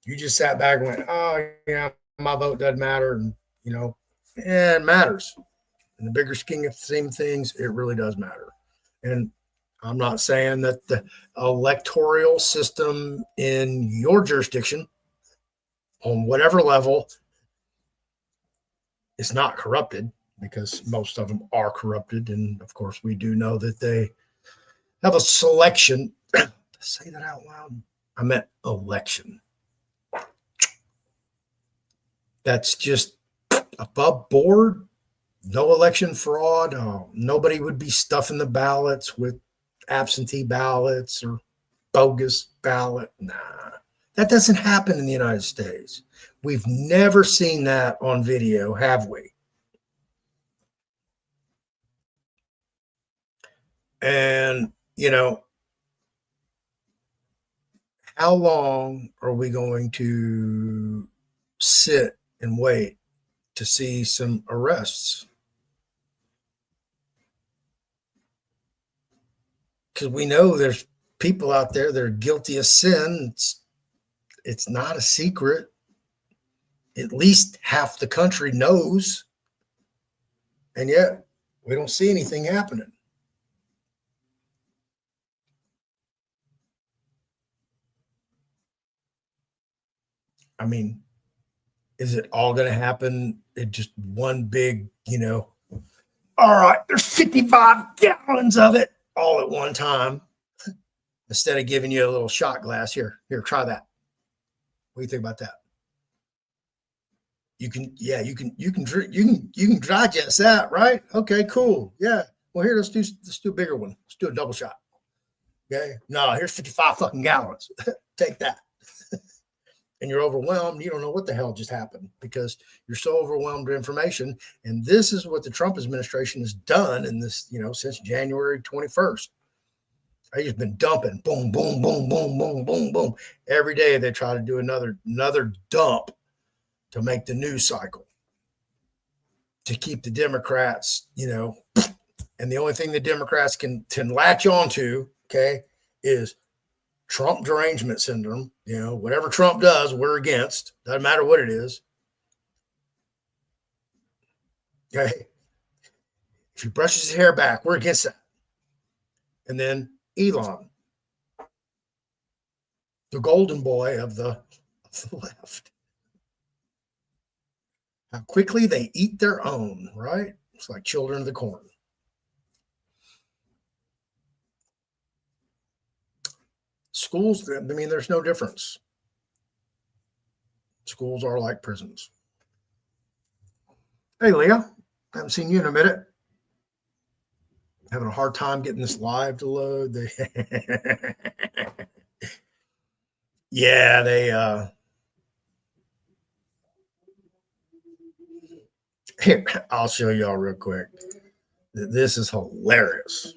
You just sat back and went, oh, yeah, my vote doesn't matter. And, it matters. In the bigger scheme of things, it really does matter. And I'm not saying that the electoral system in your jurisdiction, on whatever level, is not corrupted, because most of them are corrupted. And of course, we do know that they have a selection. Say that out loud. I meant election. That's just above board. No election fraud. Nobody would be stuffing the ballots with absentee ballots or bogus ballot. Nah, that doesn't happen in the United States. We've never seen that on video, have we? And, how long are we going to sit and wait to see some arrests? Because we know there's people out there that are guilty of sin. It's not a secret. At least half the country knows. And yet we don't see anything happening. I mean, is it all going to happen in just one big, all right, there's 55 gallons of it all at one time, instead of giving you a little shot glass? Here, try that. What do you think about that? You can digest that, right? Okay, cool. Yeah. Well, here, let's do a bigger one. Let's do a double shot. Okay. No, here's 55 fucking gallons. Take that. And you're overwhelmed. You don't know what the hell just happened because you're so overwhelmed with information. And this is what the Trump administration has done in this, since January 21st. They've just been dumping, boom, boom, boom, boom, boom, boom, boom. Every day they try to do another dump to make the news cycle, to keep the Democrats, and the only thing the Democrats can latch onto, okay, is Trump derangement syndrome. Whatever Trump does, we're against. Doesn't matter what it is. Okay. If he brushes his hair back, we're against that. And then Elon, the golden boy of the left. How quickly they eat their own, right? It's like children of the corn. Schools, I mean, there's no difference. Schools are like prisons. Hey, Leah, haven't seen you in a minute. Having a hard time getting this live to load. Yeah, here, I'll show y'all real quick. This is hilarious.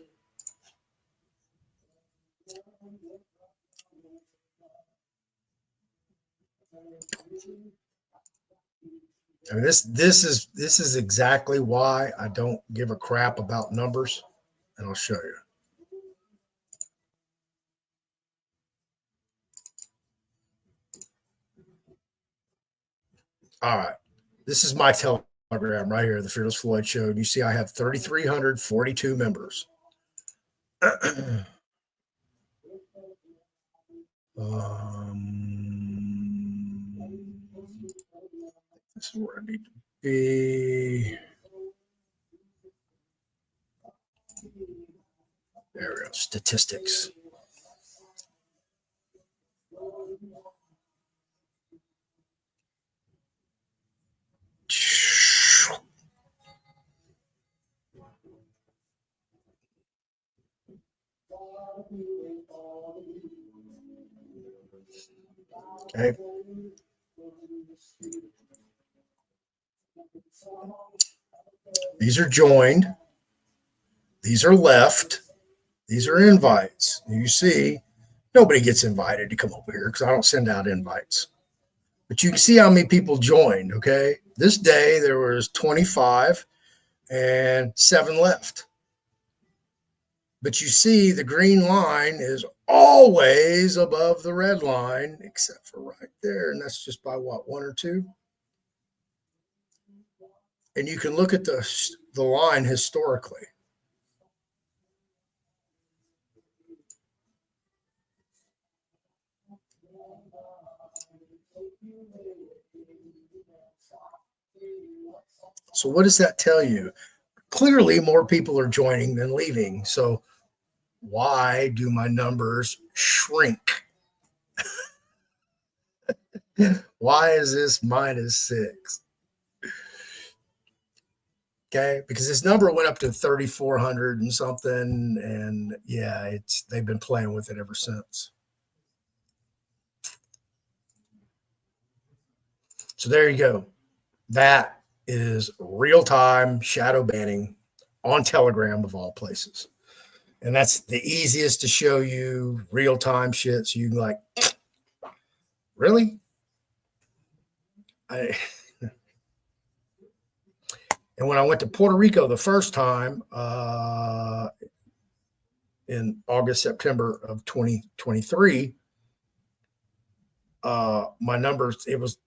I mean, this is exactly why I don't give a crap about numbers, and I'll show you. All right, this is my Telegram right here, the Fearless Floyd Show. You see, I have 3,342 members. This is where I need to be. There we go. Statistics. Okay. These are joined. These are left. These are invites. You see, nobody gets invited to come over here because I don't send out invites. But you can see how many people joined. Okay. This day there was 25 and 7 left. But you see the green line is always above the red line, except for right there. And that's just by what, 1 or 2? And you can look at the line historically. So what does that tell you? Clearly more people are joining than leaving. So why do my numbers shrink? Why is this -6? Okay, because this number went up to 3,400 and something, and yeah, they've been playing with it ever since. So there you go. That is real time shadow banning on Telegram of all places. And that's the easiest to show you real time shit. So you can like, really? I, and when I went to Puerto Rico the first time in August, September of 2023, my numbers, it was,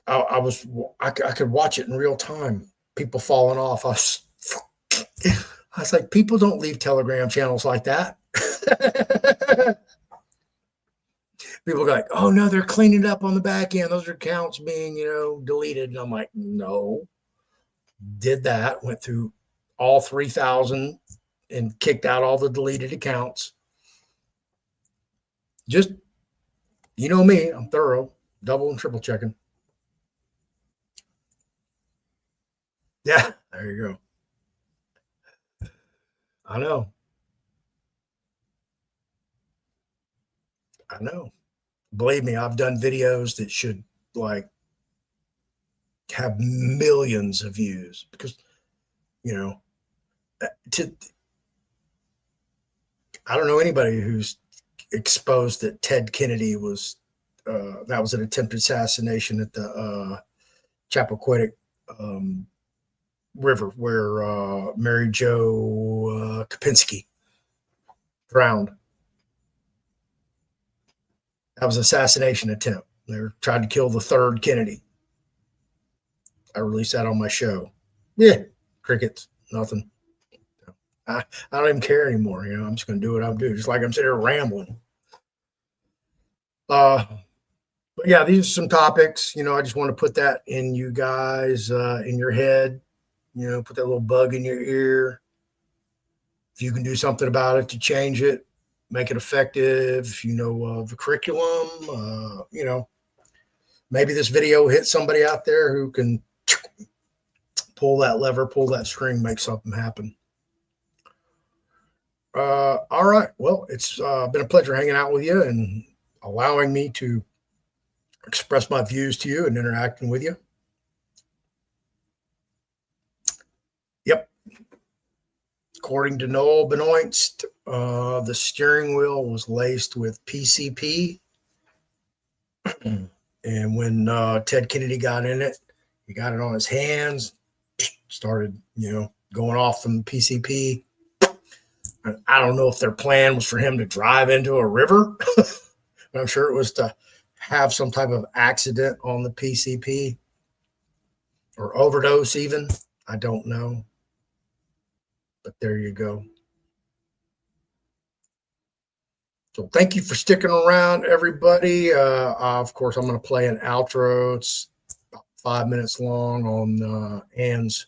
I could watch it in real time. People falling off. I was like, people don't leave Telegram channels like that. People go like, oh no, they're cleaning up on the back end. Those are accounts being, deleted. And I'm like, no. Did that, went through all 3,000 and kicked out all the deleted accounts. Just, you know me, I'm thorough, double and triple checking. Yeah, there you go. I know. I know. Believe me, I've done videos that should like have millions of views because, you know, to I don't know anybody who's exposed that Ted Kennedy was that was an attempted assassination at the Chappaquiddick River where Mary Jo Kopinski drowned. That was an assassination attempt. They were trying to kill the third Kennedy. I released that on my show. Yeah, crickets, nothing. I don't even care anymore. I'm just going to do what I'm doing. Just like I'm sitting here rambling. Uh, but yeah, these are some topics. I just want to put that in you guys in your head. Put that little bug in your ear. If you can do something about it to change it, make it effective. The curriculum. Maybe this video hit somebody out there who can pull that lever, pull that string, make something happen. All right. Well, it's been a pleasure hanging out with you and allowing me to express my views to you and interacting with you. Yep. According to Noel Benoist, the steering wheel was laced with PCP. And when Ted Kennedy got in it, He got it on his hands, started, going off from the PCP. I don't know if their plan was for him to drive into a river, but I'm sure it was to have some type of accident on the PCP or overdose even. I don't know. But there you go. So thank you for sticking around, everybody. Of course, I'm going to play an outro. It's about 5 minutes long on Ann's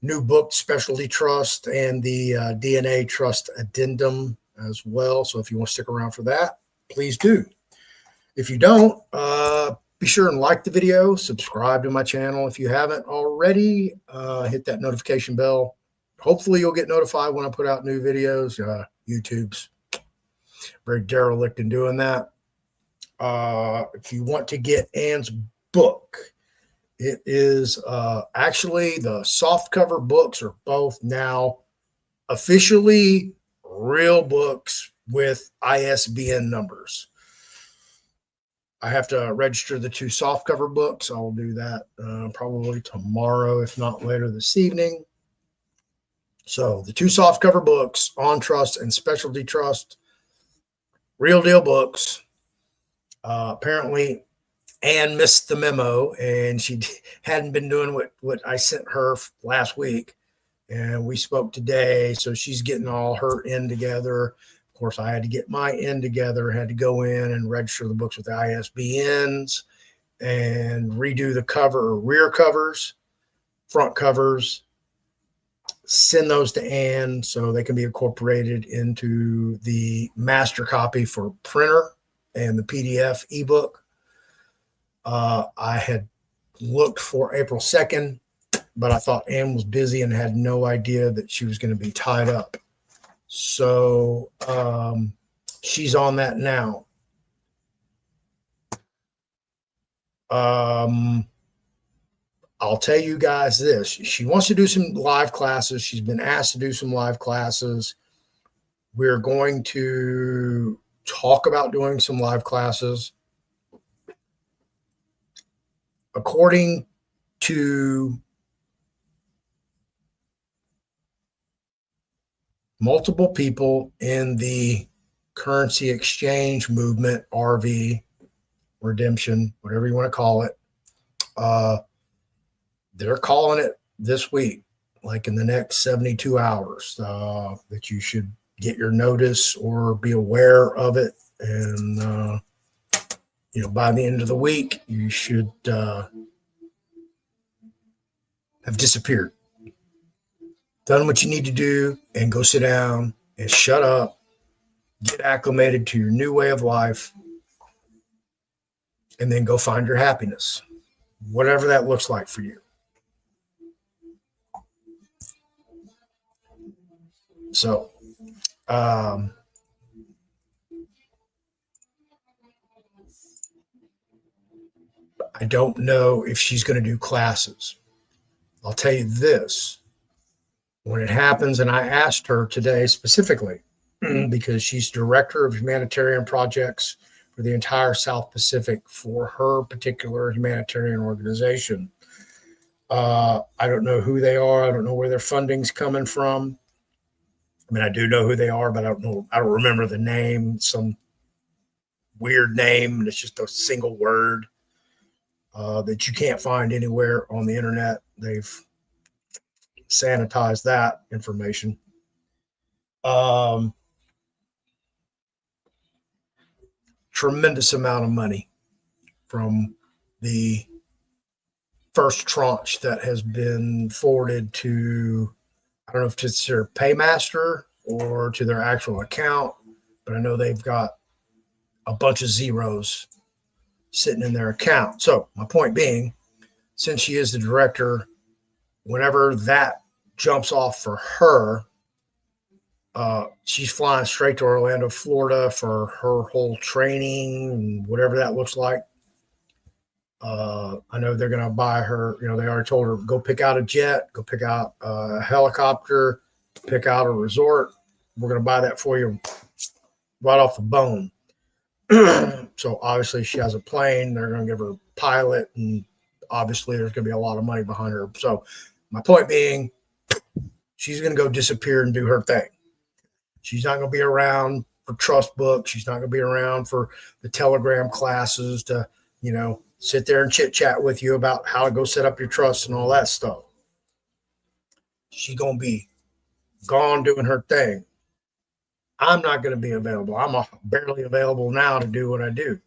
new book, Specialty Trust, and the DNA Trust Addendum as well. So if you want to stick around for that, please do. If you don't, be sure and like the video, subscribe to my channel if you haven't already, hit that notification bell. Hopefully you'll get notified when I put out new videos. YouTube's very derelict in doing that. If you want to get Ann's book, it is actually the softcover books are both now officially real books with ISBN numbers. I have to register the 2 softcover books. I'll do that probably tomorrow, if not later this evening. So the 2 softcover books, On Trust and Specialty Trust, real deal books. Apparently, Anne missed the memo, and she hadn't been doing what I sent her last week. And we spoke today, so she's getting all her in together. Of course, I had to get my end together, had to go in and register the books with the ISBNs and redo the cover or rear covers, front covers, send those to Anne so they can be incorporated into the master copy for printer and the PDF ebook. I had looked for April 2nd, but I thought Anne was busy and had no idea that she was going to be tied up. So she's on that now. I'll tell you guys this. She wants to do some live classes. She's been asked to do some live classes. We're going to talk about doing some live classes. According to multiple people in the currency exchange movement, RV, redemption, whatever you want to call it, they're calling it this week, like in the next 72 hours, that you should get your notice or be aware of it. And, by the end of the week, you should have disappeared. Done what you need to do and go sit down and shut up, get acclimated to your new way of life, and then go find your happiness, whatever that looks like for you. So, I don't know if she's going to do classes. I'll tell you this. When it happens, and I asked her today specifically, because she's director of humanitarian projects for the entire South Pacific for her particular humanitarian organization. I don't know who they are. I don't know where their funding's coming from. I mean, I do know who they are, but I don't know. I don't remember the name. Some weird name, and it's just a single word that you can't find anywhere on the internet. They've sanitized that information. Tremendous amount of money from the first tranche that has been forwarded to, I don't know if it's their paymaster or to their actual account, but I know they've got a bunch of zeros sitting in their account. So my point being, since she is the director, whenever that jumps off for her, she's flying straight to Orlando, Florida for her whole training and whatever that looks like. I know they're going to buy her, they already told her, go pick out a jet, go pick out a helicopter, pick out a resort. We're going to buy that for you right off the bone. So obviously she has a plane. They're going to give her a pilot and obviously there's going to be a lot of money behind her. So my point being, she's going to go disappear and do her thing. She's not going to be around for trust books. She's not going to be around for the Telegram classes to, sit there and chit chat with you about how to go set up your trust and all that stuff. She's going to be gone doing her thing. I'm not going to be available. I'm barely available now to do what I do.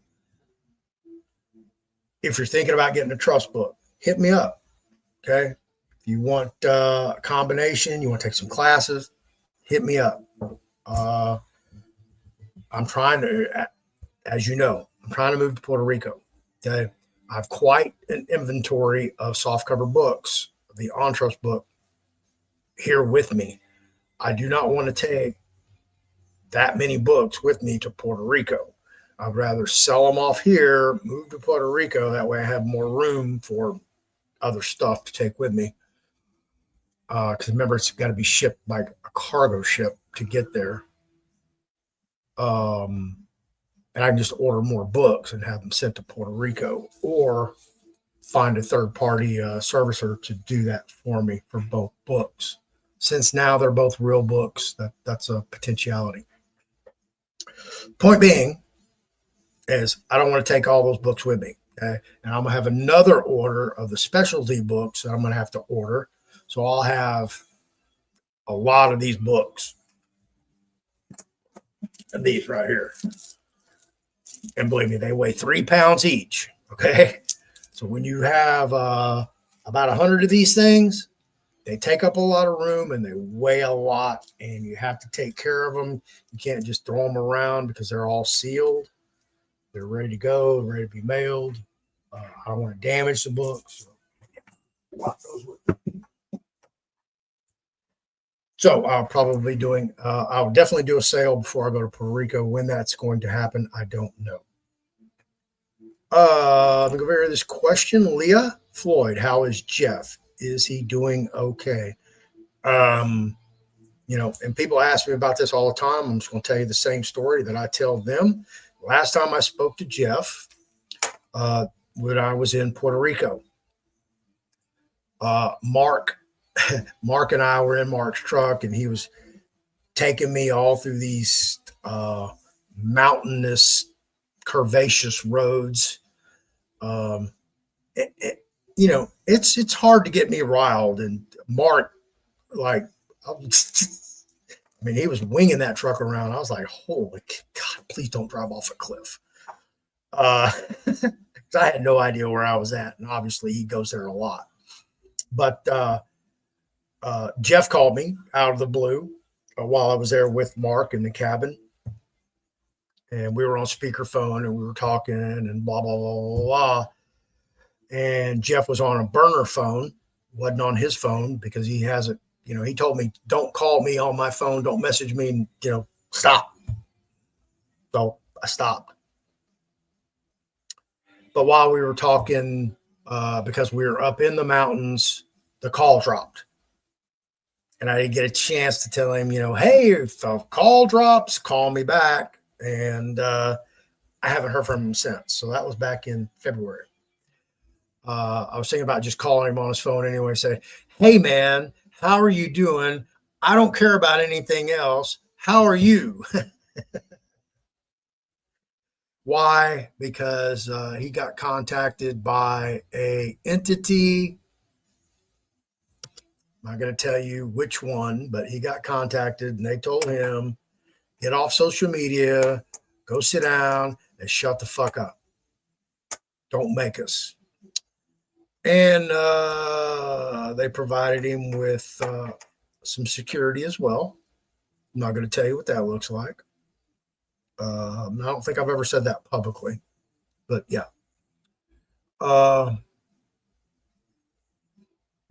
If you're thinking about getting a trust book, hit me up. Okay. If you want a combination, you want to take some classes, hit me up. I'm trying to, as you know, I'm trying to move to Puerto Rico. Okay. I have quite an inventory of softcover books, the On Trust book, here with me. I do not want to take that many books with me to Puerto Rico. I'd rather sell them off here, move to Puerto Rico. That way I have more room for other stuff to take with me. Because remember, it's got to be shipped by a cargo ship to get there. And I can just order more books and have them sent to Puerto Rico, or find a third-party servicer to do that for me for both books. Since now they're both real books, that's a potentiality. Point being is I don't want to take all those books with me. Okay? And I'm going to have another order of the specialty books that I'm going to have to order. So I'll have a lot of these books. And these right here. And believe me, they weigh 3 pounds each. Okay. So when you have about 100 of these things, they take up a lot of room and they weigh a lot, and you have to take care of them. You can't just throw them around because they're all sealed. They're ready to go, ready to be mailed. I don't want to damage the books. So I'll probably I'll definitely do a sale before I go to Puerto Rico. When that's going to happen, I don't know. Let me go over this question. Leah Floyd, how is Jeff? Is he doing okay? And people ask me about this all the time. I'm just going to tell you the same story that I tell them. Last time I spoke to Jeff, when I was in Puerto Rico, Mark and I were in Mark's truck, and he was taking me all through these mountainous, curvaceous roads. It's hard to get me riled. And Mark, he was winging that truck around. I was like, holy God, please don't drive off a cliff. I had no idea where I was at. And obviously he goes there a lot. But Jeff called me out of the blue while I was there with Mark in the cabin. And we were on speakerphone and we were talking and blah, blah, blah, blah, blah. And Jeff was on a burner phone, wasn't on his phone because he hasn't, he told me, don't call me on my phone. Don't message me, stop. So I stopped. But while we were talking, because we were up in the mountains, the call dropped. And I didn't get a chance to tell him, hey, if a call drops, call me back. And I haven't heard from him since. So that was back in February. I was thinking about just calling him on his phone anyway, say, hey, man, how are you doing? I don't care about anything else. How are you? Why? Because he got contacted by a entity. I'm not going to tell you which one, but he got contacted and they told him, get off social media, go sit down and shut the fuck up. Don't make us. And they provided him with some security as well. I'm not going to tell you what that looks like. I don't think I've ever said that publicly, but yeah.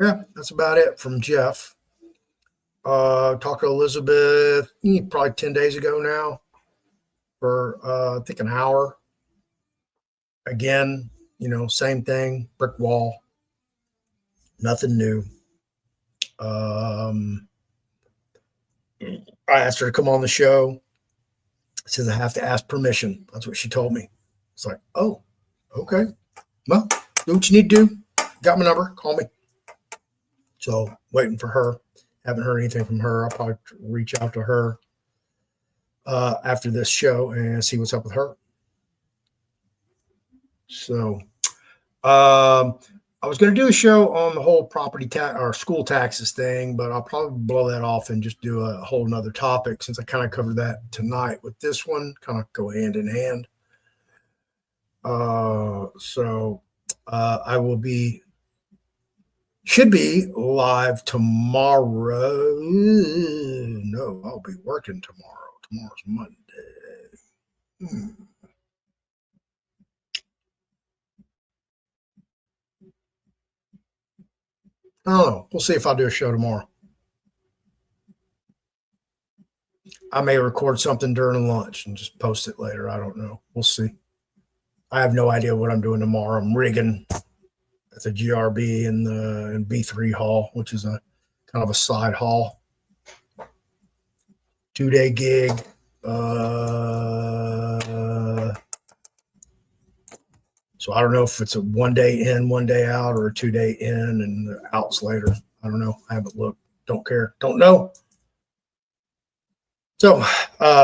Yeah, that's about it from Jeff. Talked to Elizabeth probably 10 days ago now for, I think, an hour. Again, same thing, brick wall, nothing new. I asked her to come on the show. Says I have to ask permission. That's what she told me. It's like, oh, okay. Well, do what you need to do. got my number. Call me. So waiting for her. Haven't heard anything from her. I'll probably reach out to her after this show and see what's up with her. So I was going to do a show on the whole property tax or school taxes thing, but I'll probably blow that off and just do a whole nother topic since I kind of covered that tonight with this one, kind of go hand in hand. I should be live tomorrow. No, I'll be working tomorrow. Tomorrow's Monday. I don't know. We'll see if I'll do a show tomorrow. I may record something during lunch and just post it later. I don't know. We'll see. I have no idea what I'm doing tomorrow. I'm rigging at the GRB in B3 hall, which is a kind of a side hall. 2-day gig. So I don't know if it's a 1 day in, 1 day out, or a 2-day in and outs later. I don't know. I haven't looked. Don't care. Don't know. So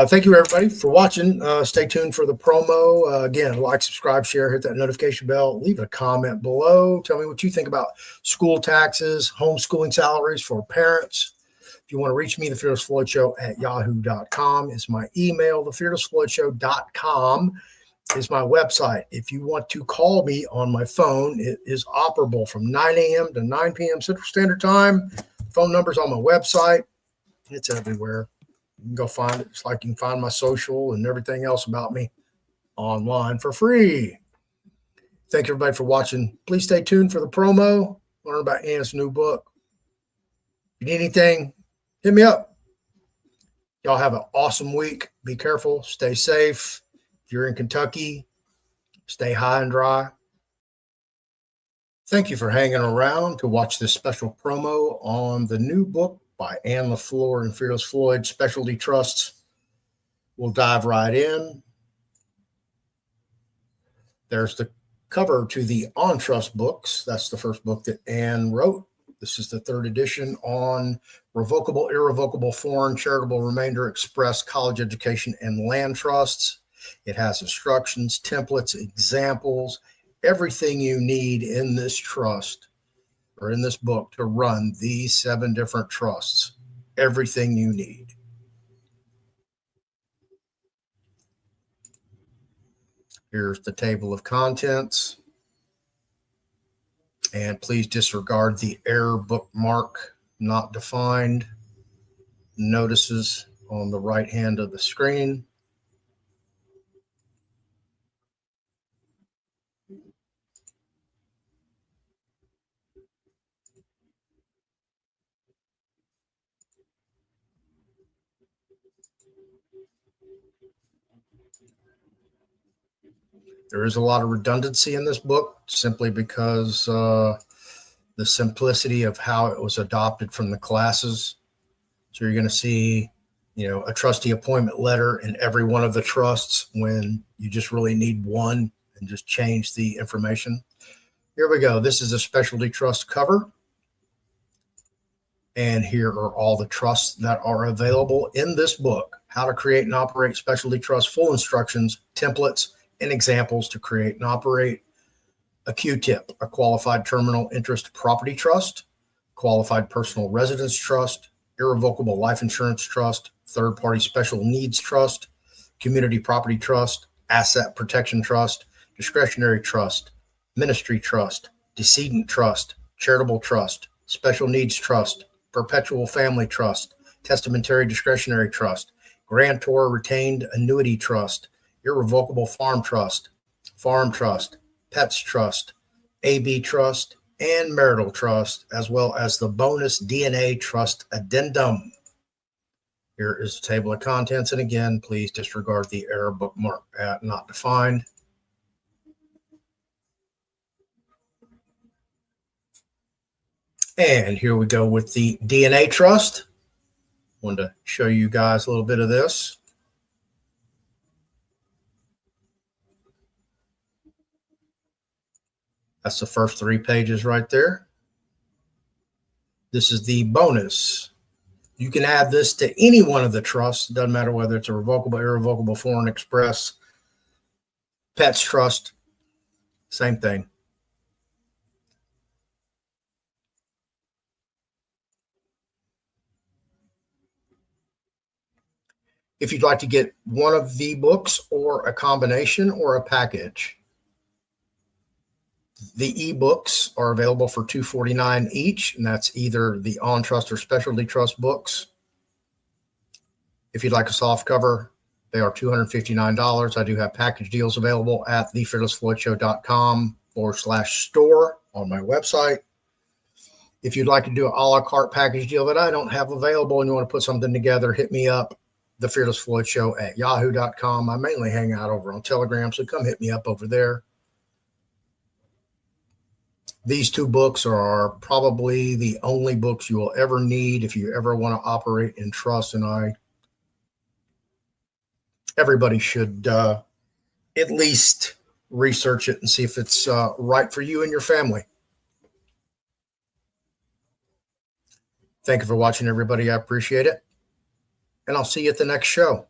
thank you, everybody, for watching. Stay tuned for the promo. Again, like, subscribe, share, hit that notification bell. Leave a comment below. Tell me what you think about school taxes, homeschooling salaries for parents. If you want to reach me, the Fearless Floyd Show at yahoo.com is my email. The fearlessfloydshow.com is my website. If you want to call me on my phone, it is operable from 9 a.m. to 9 p.m. Central Standard Time. Phone number's on my website. It's everywhere. You can go find it. It's like you can find my social and everything else about me online for free. Thank you, everybody, for watching. Please stay tuned for the promo. Learn about Ann's new book. If you need anything, hit me up. Y'all have an awesome week. Be careful. Stay safe. If you're in Kentucky, stay high and dry. Thank you for hanging around to watch this special promo on the new book by Ann LeFlore and Fearless Floyd, Specialty Trusts. We'll dive right in. There's the cover to the On Trust books. That's the first book that Ann wrote. This is the third edition on revocable, irrevocable, foreign, charitable, remainder, express, college education, and land trusts. It has instructions, templates, examples, everything you need in this trust or in this book to run these 7 different trusts. Everything you need. Here's the table of contents. And please disregard the error bookmark, not defined, notices on the right hand of the screen. There is a lot of redundancy in this book simply because the simplicity of how it was adopted from the classes. So you're going to see, a trustee appointment letter in every one of the trusts when you just really need one and just change the information. Here we go. This is a specialty trust cover. And here are all the trusts that are available in this book. How to create and operate specialty trust, full instructions, templates, and examples to create and operate. A Q-tip, a qualified terminal interest property trust, qualified personal residence trust, irrevocable life insurance trust, third-party special needs trust, community property trust, asset protection trust, discretionary trust, ministry trust, decedent trust, charitable trust, special needs trust, perpetual family trust, testamentary discretionary trust, grantor retained annuity trust, irrevocable farm trust, pets trust, AB trust, and marital trust, as well as the bonus DNA trust addendum. Here is the table of contents. And again, please disregard the error bookmark at not defined. And here we go with the DNA trust. Wanted to show you guys a little bit of this. That's the first 3 pages right there. This is the bonus. You can add this to any one of the trusts. It doesn't matter whether it's a revocable, irrevocable, foreign express, pets trust, same thing. If you'd like to get one of the books or a combination or a package, the ebooks are available for $249 each, and that's either the On Trust or Specialty Trust books. If you'd like a soft cover, they are $259. I do have package deals available at thefearlessfloydshow.com/store on my website. If you'd like to do an a la carte package deal that I don't have available and you want to put something together, hit me up, thefearlessfloydshow@yahoo.com. I mainly hang out over on Telegram, so come hit me up over there. These 2 books are probably the only books you will ever need if you ever want to operate in trust, and everybody should at least research it and see if it's right for you and your family. Thank you for watching, everybody. I appreciate it. And I'll see you at the next show.